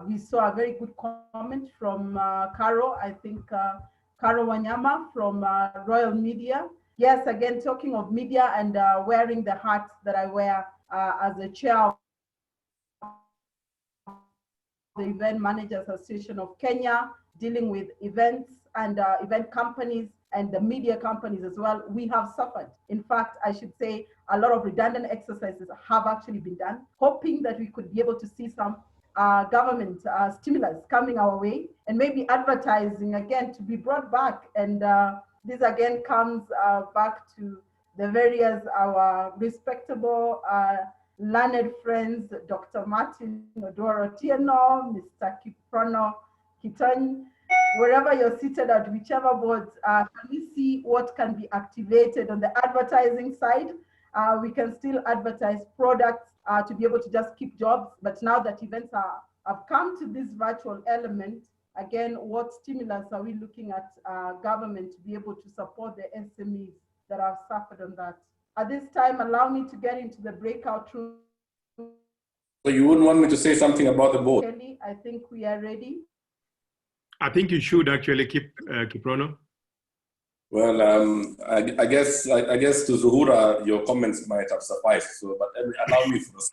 We saw a very good comment from Caro, I think Caro Wanyama from Royal Media. Yes, again, talking of media and wearing the hat that I wear as a chair of the Event Managers Association of Kenya, dealing with events and event companies and the media companies as well. We have suffered. In fact, I should say a lot of redundant exercises have actually been done, hoping that we could be able to see some government stimulus coming our way, and maybe advertising again to be brought back. And this again comes back to the various our respectable learned friends, Dr. Martin Oduor-Otieno, Mr. Kiprono Kiton, wherever you're seated at whichever boards, can we see what can be activated on the advertising side? We can still advertise products to be able to just keep jobs. But now that events have come to this virtual element, again, what stimulus are we looking at government to be able to support the SMEs that have suffered on that? At this time, allow me to get into the breakout room. So you wouldn't want me to say something about the board? Kelly, I think we are ready. I think you should actually keep Kiprono. Well, I guess to Zuhura, your comments might have sufficed. So, but allow me first.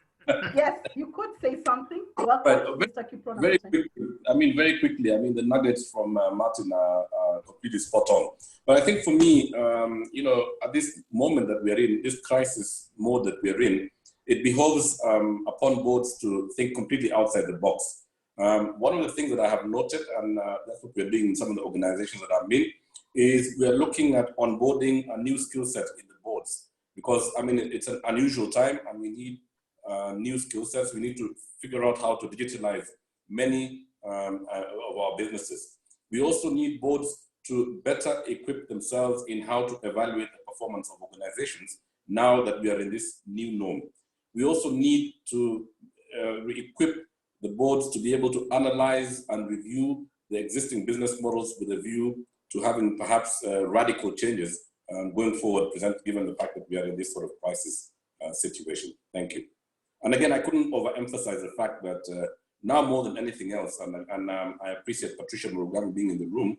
Yes, you could say something. Welcome, Mr. Kiprono. Very quickly. The nuggets from Martin are completely spot on. But I think for me, at this moment that we are in, this crisis mode that we are in, it behoves upon boards to think completely outside the box. One of the things that I have noted, and that's what we're doing in some of the organizations that I'm in, is we are looking at onboarding a new skill set in the boards, because I mean, it's an unusual time and we need new skill sets. We need to figure out how to digitalize many of our businesses. We also need boards to better equip themselves in how to evaluate the performance of organizations now that we are in this new norm. We also need to equip the boards to be able to analyze and review the existing business models with a view to having perhaps radical changes going forward, given the fact that we are in this sort of crisis situation. Thank you. And again, I couldn't overemphasize the fact that now more than anything else, and I appreciate Patricia Murugami being in the room,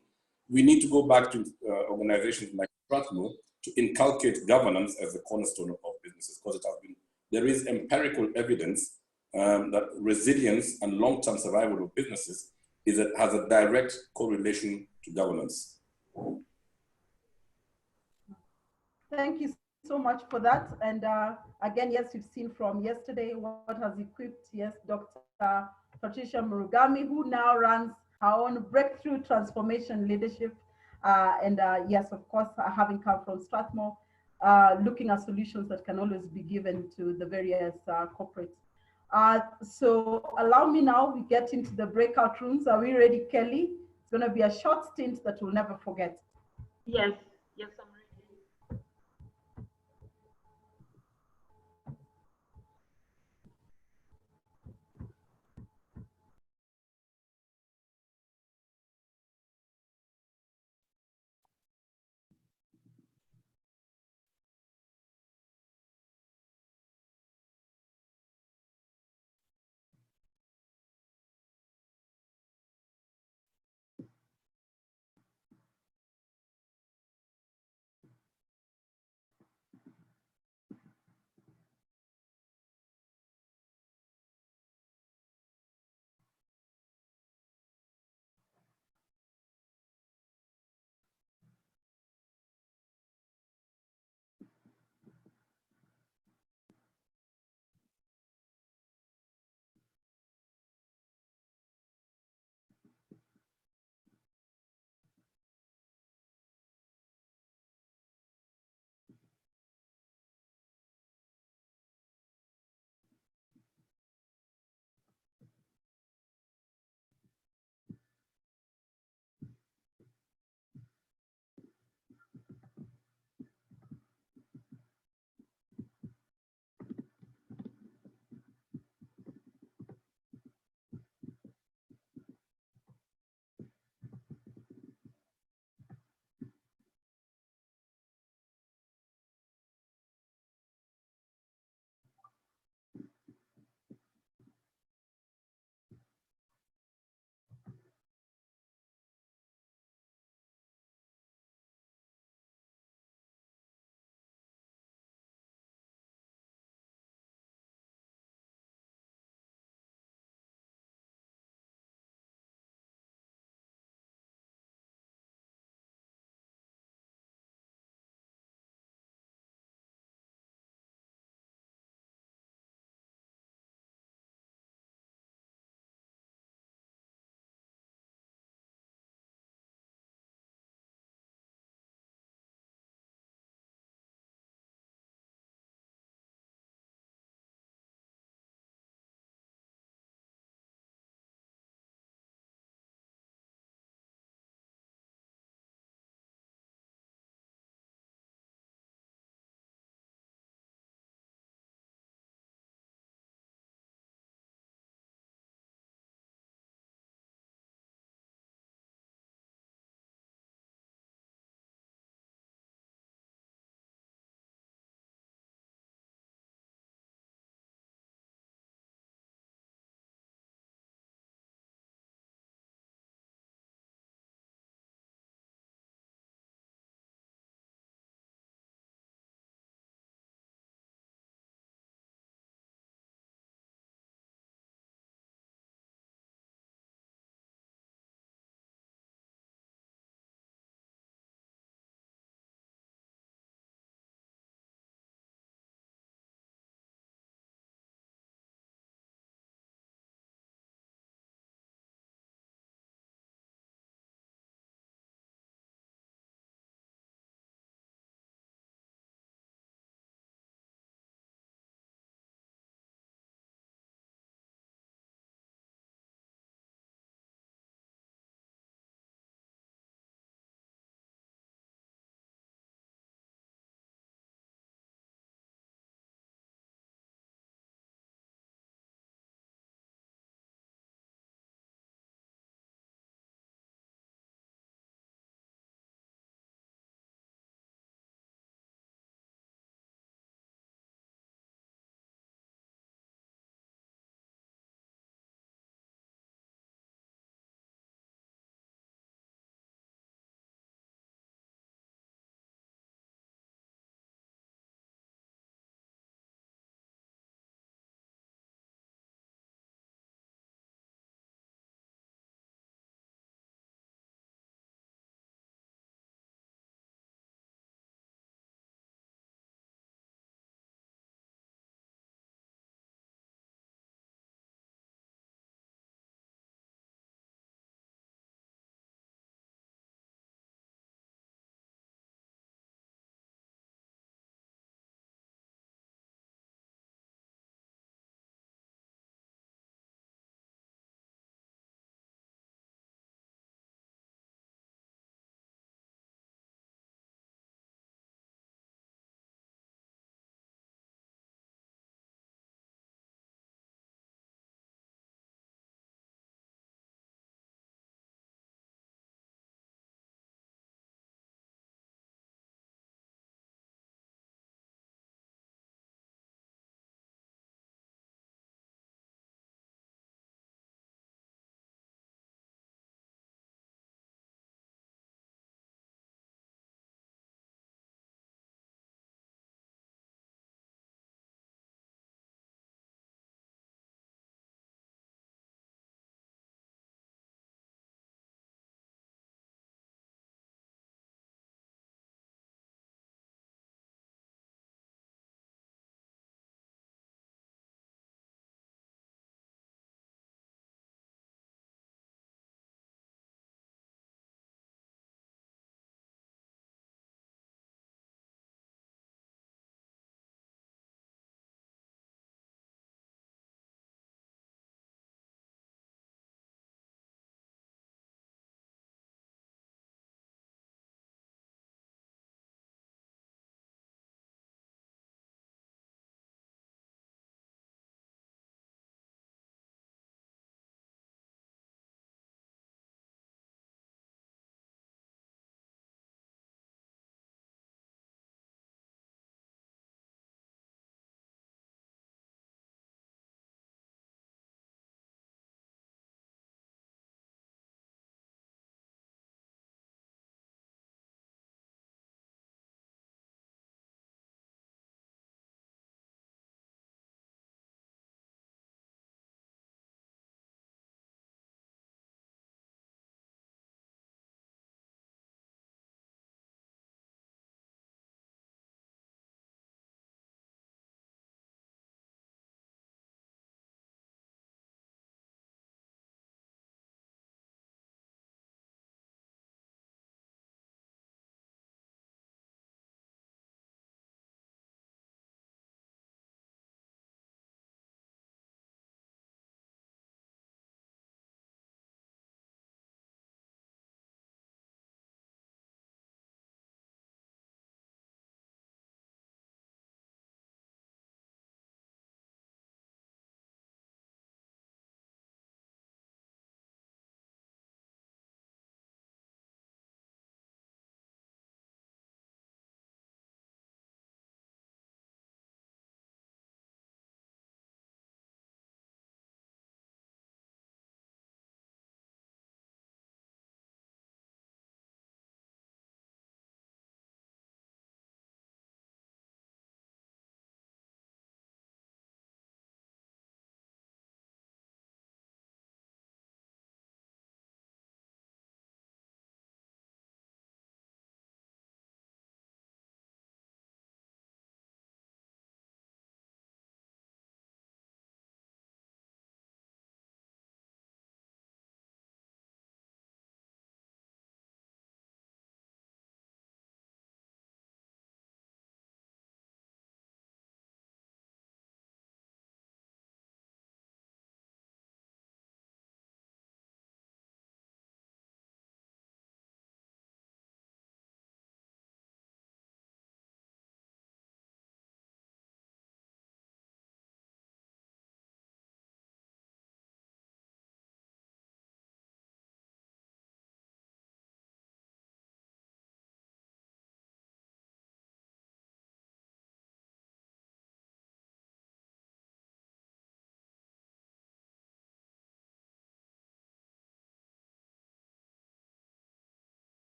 we need to go back to organizations like Strathmore to inculcate governance as the cornerstone of businesses, because it has been, there is empirical evidence that resilience and long-term survival of businesses has a direct correlation to governance. Thank you so much for that. And again, yes, you've seen from yesterday what has equipped, yes, Dr. Patricia Murugami, who now runs her own breakthrough transformation leadership. Yes, of course, having come from Strathmore, looking at solutions that can always be given to the various corporates. So allow me now, we get into the breakout rooms. Are we ready, Kelly? It's going to be a short stint that we'll never forget. Yes, yes, I'm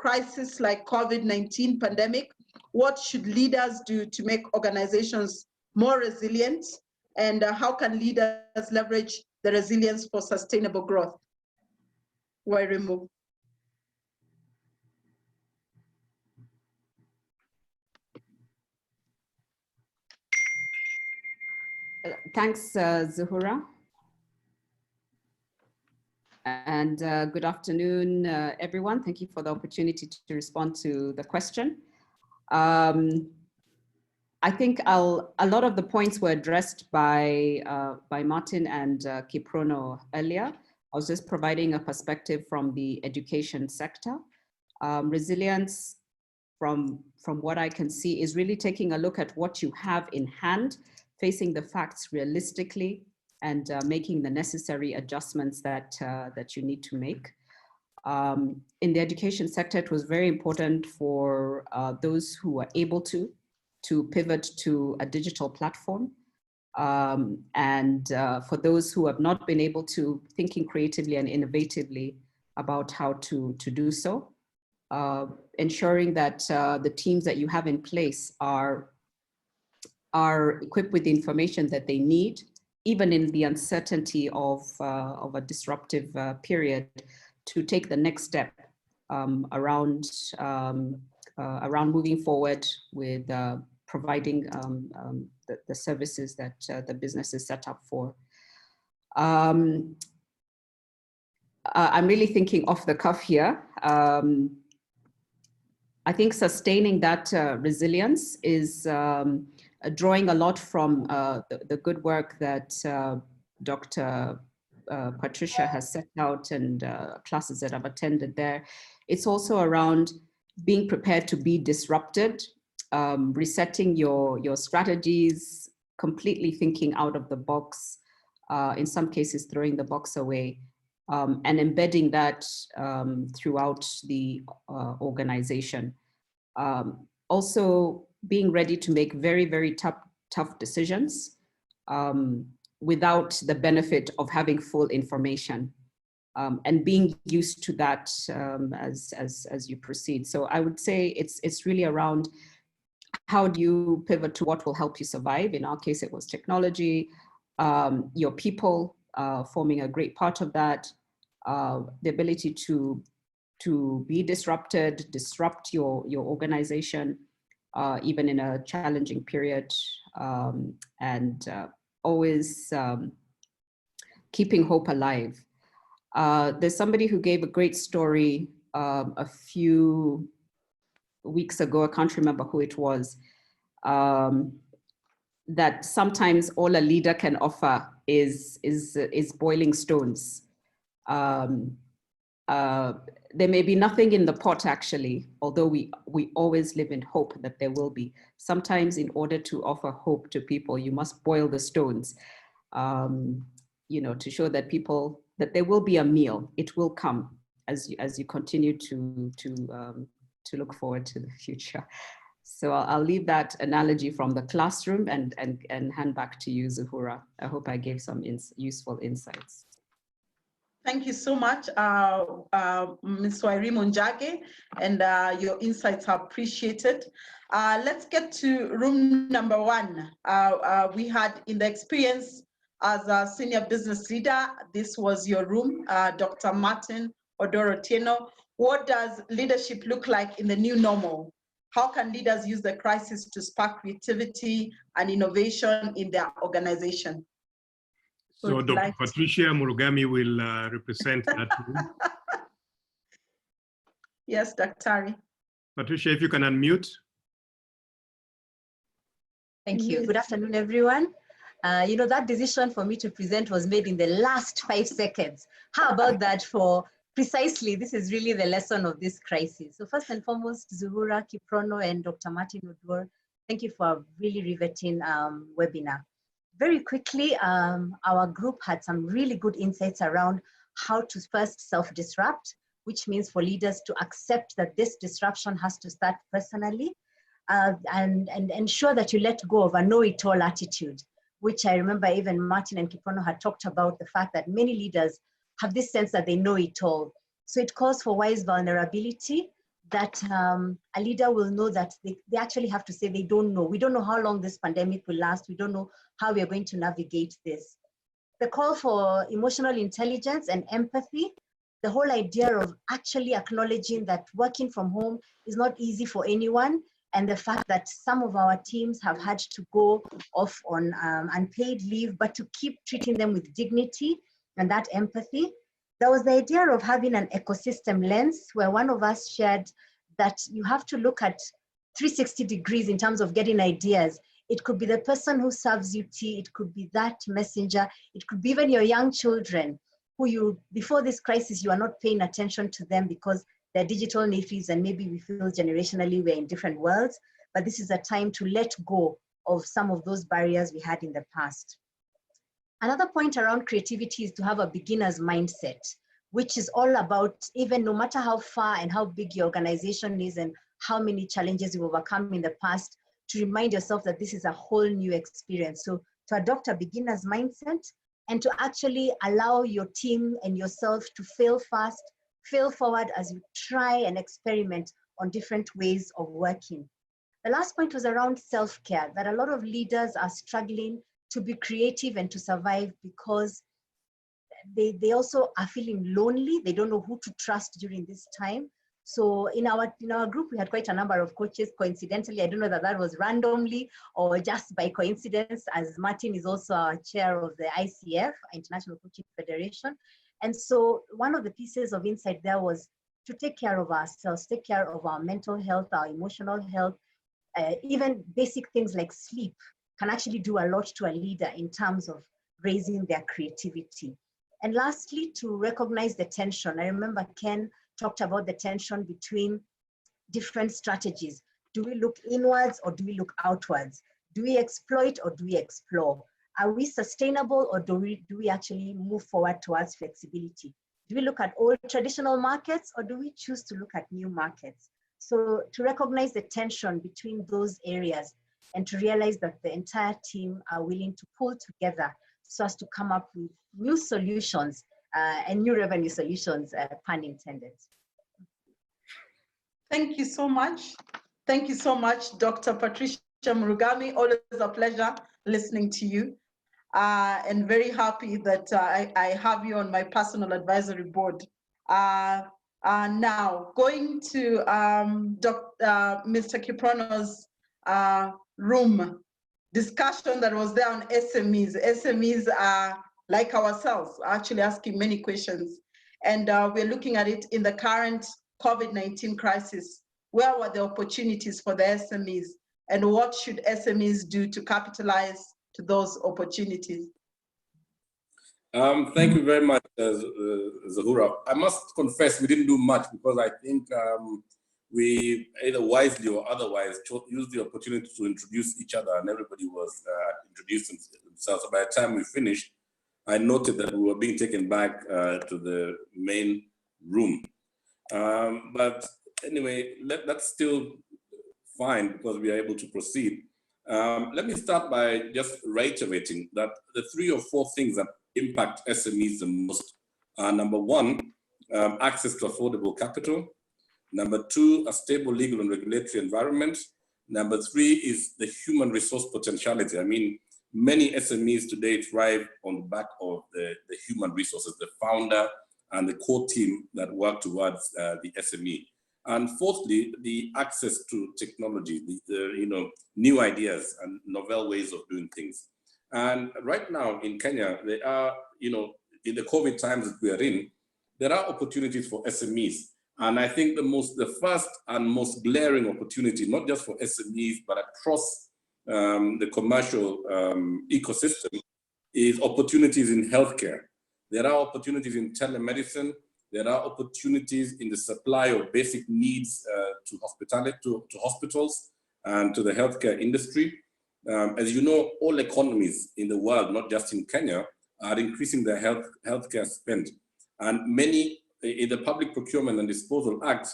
crisis like COVID-19 pandemic, what should leaders do to make organizations more resilient? And how can leaders leverage the resilience for sustainable growth? Wairimu. Thanks, Zuhura. And good afternoon, everyone. Thank you for the opportunity to respond to the question. I think a lot of the points were addressed by Martin and Kiprono earlier. I was just providing a perspective from the education sector. Resilience, from what I can see, is really taking a look at what you have in hand, facing the facts realistically, and making the necessary adjustments that you need to make. In the education sector, it was very important for those who were able to pivot to a digital platform. And for those who have not been able to, thinking creatively and innovatively about how to do so, ensuring that the teams that you have in place are equipped with the information that they need, even in the uncertainty of a disruptive period, to take the next step around moving forward with providing the services that the business is set up for. I'm really thinking off the cuff here. I think sustaining that resilience is drawing a lot from the good work that Dr. Patricia has set out, and classes that I've attended there. It's also around being prepared to be disrupted, resetting your strategies, completely thinking out of the box, in some cases throwing the box away, and embedding that throughout the organization. Also being ready to make very, very tough decisions without the benefit of having full information, and being used to that as you proceed. So I would say it's really around how do you pivot to what will help you survive. In our case, it was technology, your people forming a great part of that, the ability to be disrupted, disrupt your organization, even in a challenging period, and always keeping hope alive. There's somebody who gave a great story a few weeks ago, I can't remember who it was, that sometimes all a leader can offer is boiling stones. There may be nothing in the pot, actually, although we always live in hope that there will be. Sometimes in order to offer hope to people, you must boil the stones, to show that that there will be a meal. It will come as you continue to look forward to the future. So I'll leave that analogy from the classroom and hand back to you, Zuhura. I hope I gave some useful insights. Thank you so much, Ms. Wairimu Njage, and your insights are appreciated. Let's get to room number one. We had, in the experience as a senior business leader, this was your room, Dr. Martin Oduor-Otieno. What does leadership look like in the new normal? How can leaders use the crisis to spark creativity and innovation in their organization? So Dr. Patricia Murugami will represent that room. Yes, Dr. Patricia, if you can unmute. Thank you. Good afternoon, everyone. That decision for me to present was made in the last 5 seconds. How about that for precisely, this is really the lesson of this crisis. So first and foremost, Zuhura, Kiprono, and Dr. Martin Oduor, thank you for a really riveting webinar. Very quickly, our group had some really good insights around how to first self-disrupt, which means for leaders to accept that this disruption has to start personally, and ensure that you let go of a know-it-all attitude, which I remember even Martin and Kiprono had talked about, the fact that many leaders have this sense that they know it all. So it calls for wise vulnerability, that a leader will know that they actually have to say they don't know. We don't know how long this pandemic will last. We don't know how we are going to navigate this. The call for emotional intelligence and empathy, the whole idea of actually acknowledging that working from home is not easy for anyone, and the fact that some of our teams have had to go off on unpaid leave, but to keep treating them with dignity and that empathy. There was the idea of having an ecosystem lens, where one of us shared that you have to look at 360 degrees in terms of getting ideas. It could be the person who serves you tea, it could be that messenger, it could be even your young children who you, before this crisis, you are not paying attention to them because they're digital natives and maybe we feel generationally we're in different worlds, but this is a time to let go of some of those barriers we had in the past. Another point around creativity is to have a beginner's mindset, which is all about, even no matter how far and how big your organization is and how many challenges you've overcome in the past, to remind yourself that this is a whole new experience. So to adopt a beginner's mindset and to actually allow your team and yourself to fail fast, fail forward as you try and experiment on different ways of working. The last point was around self-care, that a lot of leaders are struggling to be creative and to survive because they also are feeling lonely. They don't know who to trust during this time. So in our group, we had quite a number of coaches. Coincidentally, I don't know that that was randomly or just by coincidence, as Martin is also our chair of the ICF, International Coaching Federation. And so one of the pieces of insight there was to take care of ourselves, take care of our mental health, our emotional health, even basic things like sleep can actually do a lot to a leader in terms of raising their creativity. And lastly, to recognize the tension. I remember Ken talked about the tension between different strategies. Do we look inwards or do we look outwards? Do we exploit or do we explore? Are we sustainable or do we actually move forward towards flexibility? Do we look at old traditional markets or do we choose to look at new markets? So to recognize the tension between those areas and to realize that the entire team are willing to pull together so as to come up with new solutions and new revenue solutions, pun intended. Thank you so much. Thank you so much, Dr. Patricia Murugami. Always a pleasure listening to you. And very happy that I have you on my personal advisory board. Now, going to Mr. Kiprono's room discussion that was there on SMEs. SMEs are like ourselves, actually asking many questions. And we're looking at it in the current COVID-19 crisis. Where were the opportunities for the SMEs? And what should SMEs do to capitalize to those opportunities? Thank you very much, Zahura. I must confess we didn't do much because I think we either wisely or otherwise used the opportunity to introduce each other, and everybody was introducing themselves. So by the time we finished, I noted that we were being taken back to the main room. But anyway, that's still fine because we are able to proceed. Let me start by just reiterating that the 3 or 4 things that impact SMEs the most are: number 1, access to affordable capital; number 2, a stable legal and regulatory environment; number 3 is the human resource potentiality. I mean, many SMEs today thrive on the back of the human resources, the founder and the core team that work towards the SME. And fourthly, the access to technology, the new ideas and novel ways of doing things. And right now in Kenya, there are, in the COVID times that we are in, there are opportunities for SMEs. And I think the first and most glaring opportunity, not just for SMEs, but across the commercial ecosystem, is opportunities in healthcare. There are opportunities in telemedicine. There are opportunities in the supply of basic needs to hospitals and to the healthcare industry. As you know, all economies in the world, not just in Kenya, are increasing their healthcare spend. And many, in the Public Procurement and Disposal Act,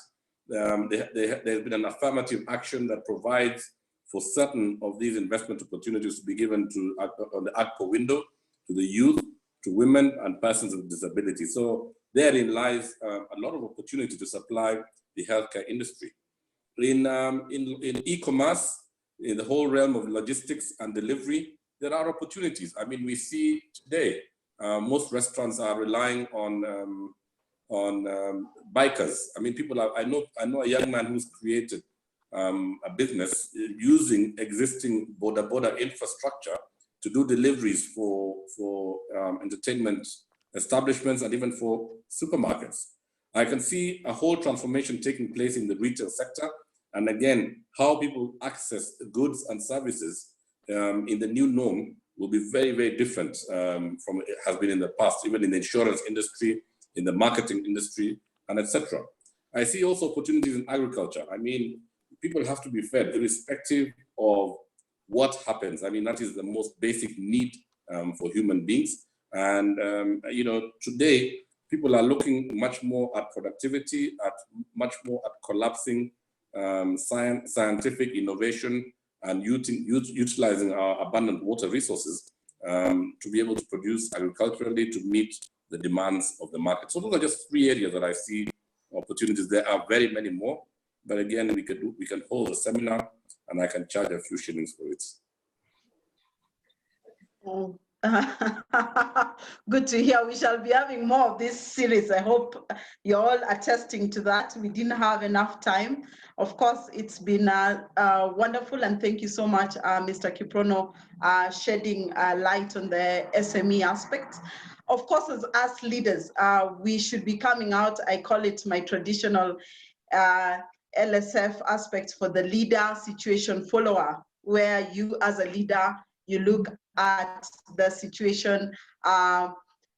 there has been an affirmative action that provides for certain of these investment opportunities to be given on the ACPO window to the youth, to women and persons with disabilities. So therein lies a lot of opportunity to supply the healthcare industry. In e-commerce, in the whole realm of logistics and delivery, there are opportunities. I mean, we see today, most restaurants are relying on bikers. I mean, I know a young man who's created a business using existing border infrastructure to do deliveries for entertainment establishments and even for supermarkets. I can see a whole transformation taking place in the retail sector. And again, how people access goods and services in the new norm will be very, very different from it has been in the past, even in the insurance industry, in the marketing industry, and etc. I see also opportunities in agriculture. I mean, people have to be fed irrespective of what happens. I mean, that is the most basic need for human beings. And, you know, today, people are looking much more at productivity, much more at collapsing scientific innovation and utilizing our abundant water resources to be able to produce agriculturally to meet the demands of the market. So those are just 3 areas that I see opportunities. There are very many more, but again, we can hold a seminar and I can charge a few shillings for it. Good to hear. We shall be having more of this series. I hope you're all attesting to that. We didn't have enough time. Of course, it's been wonderful, and thank you so much, Mr. Kiprono, shedding light on the SME aspect. Of course, as us leaders, we should be coming out. I call it my traditional LSF aspect for the leader, situation follower, where you as a leader, you look at the situation,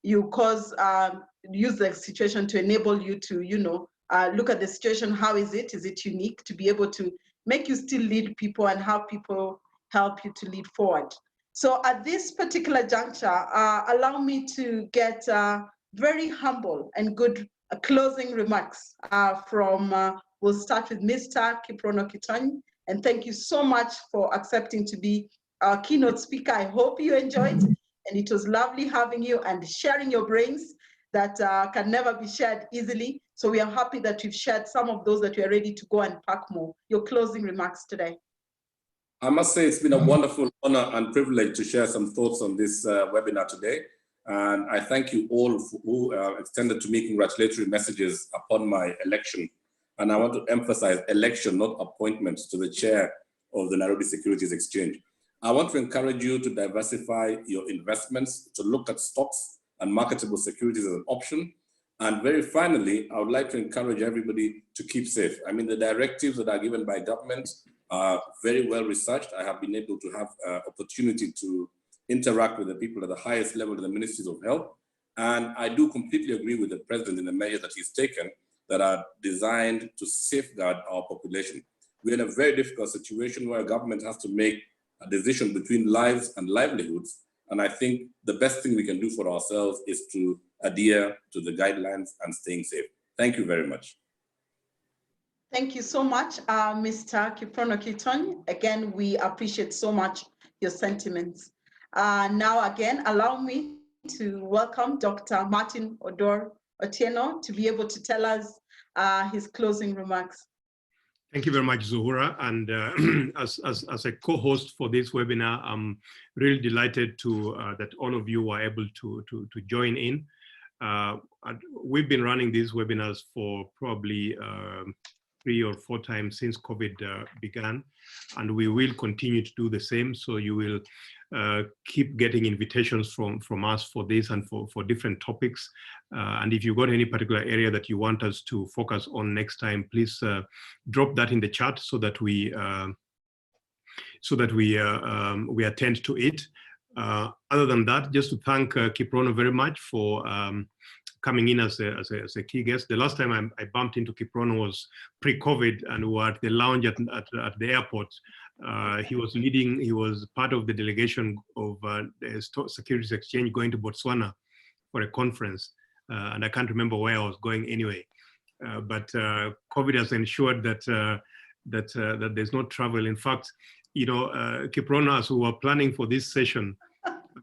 use the situation to enable you to, you know, look at the situation. How is it? Is it unique to be able to make you still lead people and have people help you to lead forward? So at this particular juncture, allow me to get very humble and good closing remarks from, we'll start with Mr. Kiprono-Otieno, and thank you so much for accepting to be our keynote speaker. I hope you enjoyed, and it was lovely having you and sharing your brains that can never be shared easily. So we are happy that you've shared some of those that we are ready to go and pack more. Your closing remarks today. I must say it's been a wonderful honor and privilege to share some thoughts on this webinar today. And I thank you all who extended to me congratulatory messages upon my election. And I want to emphasize election, not appointment to the chair of the Nairobi Securities Exchange. I want to encourage you to diversify your investments, to look at stocks and marketable securities as an option. And very finally, I would like to encourage everybody to keep safe. I mean, the directives that are given by government are very well researched. I have been able to have opportunity to interact with the people at the highest level of the Ministries of Health. And I do completely agree with the President in the measures that he's taken that are designed to safeguard our population. We're in a very difficult situation where government has to make a decision between lives and livelihoods. And I think the best thing we can do for ourselves is to adhere to the guidelines and staying safe. Thank you very much. Thank you so much, Mr. Kiprono-Otieno. Again, we appreciate so much your sentiments. Now again, allow me to welcome Dr. Martin Oduor-Otieno to be able to tell us his closing remarks. Thank you very much, Zuhura. And as a co-host for this webinar, I'm really delighted to that all of you were able to join in. We've been running these webinars for probably 3 or 4 times since COVID began, and we will continue to do the same. So you will keep getting invitations from us for this and for different topics. And if you've got any particular area that you want us to focus on next time, please drop that in the chat so that we attend to it. Other than that, just to thank Kiprono very much for coming in as a key guest. The last time I bumped into Kiprono was pre-COVID, and we were at the lounge at the airport. He was part of the delegation of the Securities Exchange going to Botswana for a conference. And I can't remember where I was going anyway. But COVID has ensured that there's no travel. In fact, you know, Kiprono, as we were planning for this session,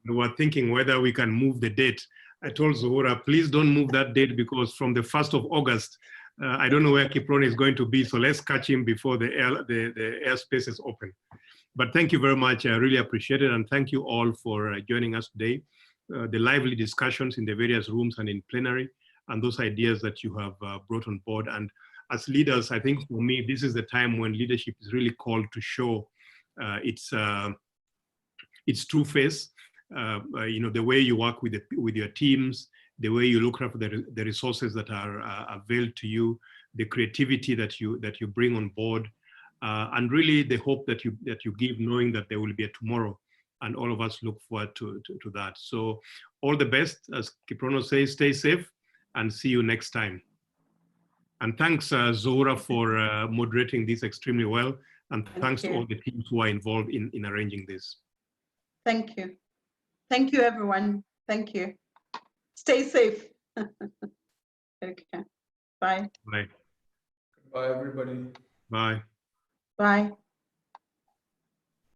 we were thinking whether we can move the date. I told Zuhura, please don't move that date, because from the 1st of August, I don't know where Kiprono is going to be, so let's catch him before the airspace is open. But thank you very much. I really appreciate it. And thank you all for joining us today. The lively discussions in the various rooms and in plenary, and those ideas that you have brought on board. And as leaders, I think for me, this is the time when leadership is really called to show its true face. You know, the way you work with your teams, the way you look after the resources that are availed to you, the creativity that you bring on board, and really the hope that you give, knowing that there will be a tomorrow, and all of us look forward to that. So all the best, as Kiprono says, stay safe, and see you next time. And thanks, Zora, for moderating this extremely well, and thanks to all the teams who are involved in arranging this. Thank you. Thank you, everyone. Thank you. Stay safe. Okay. Bye. Bye. Bye, everybody. Bye. Bye.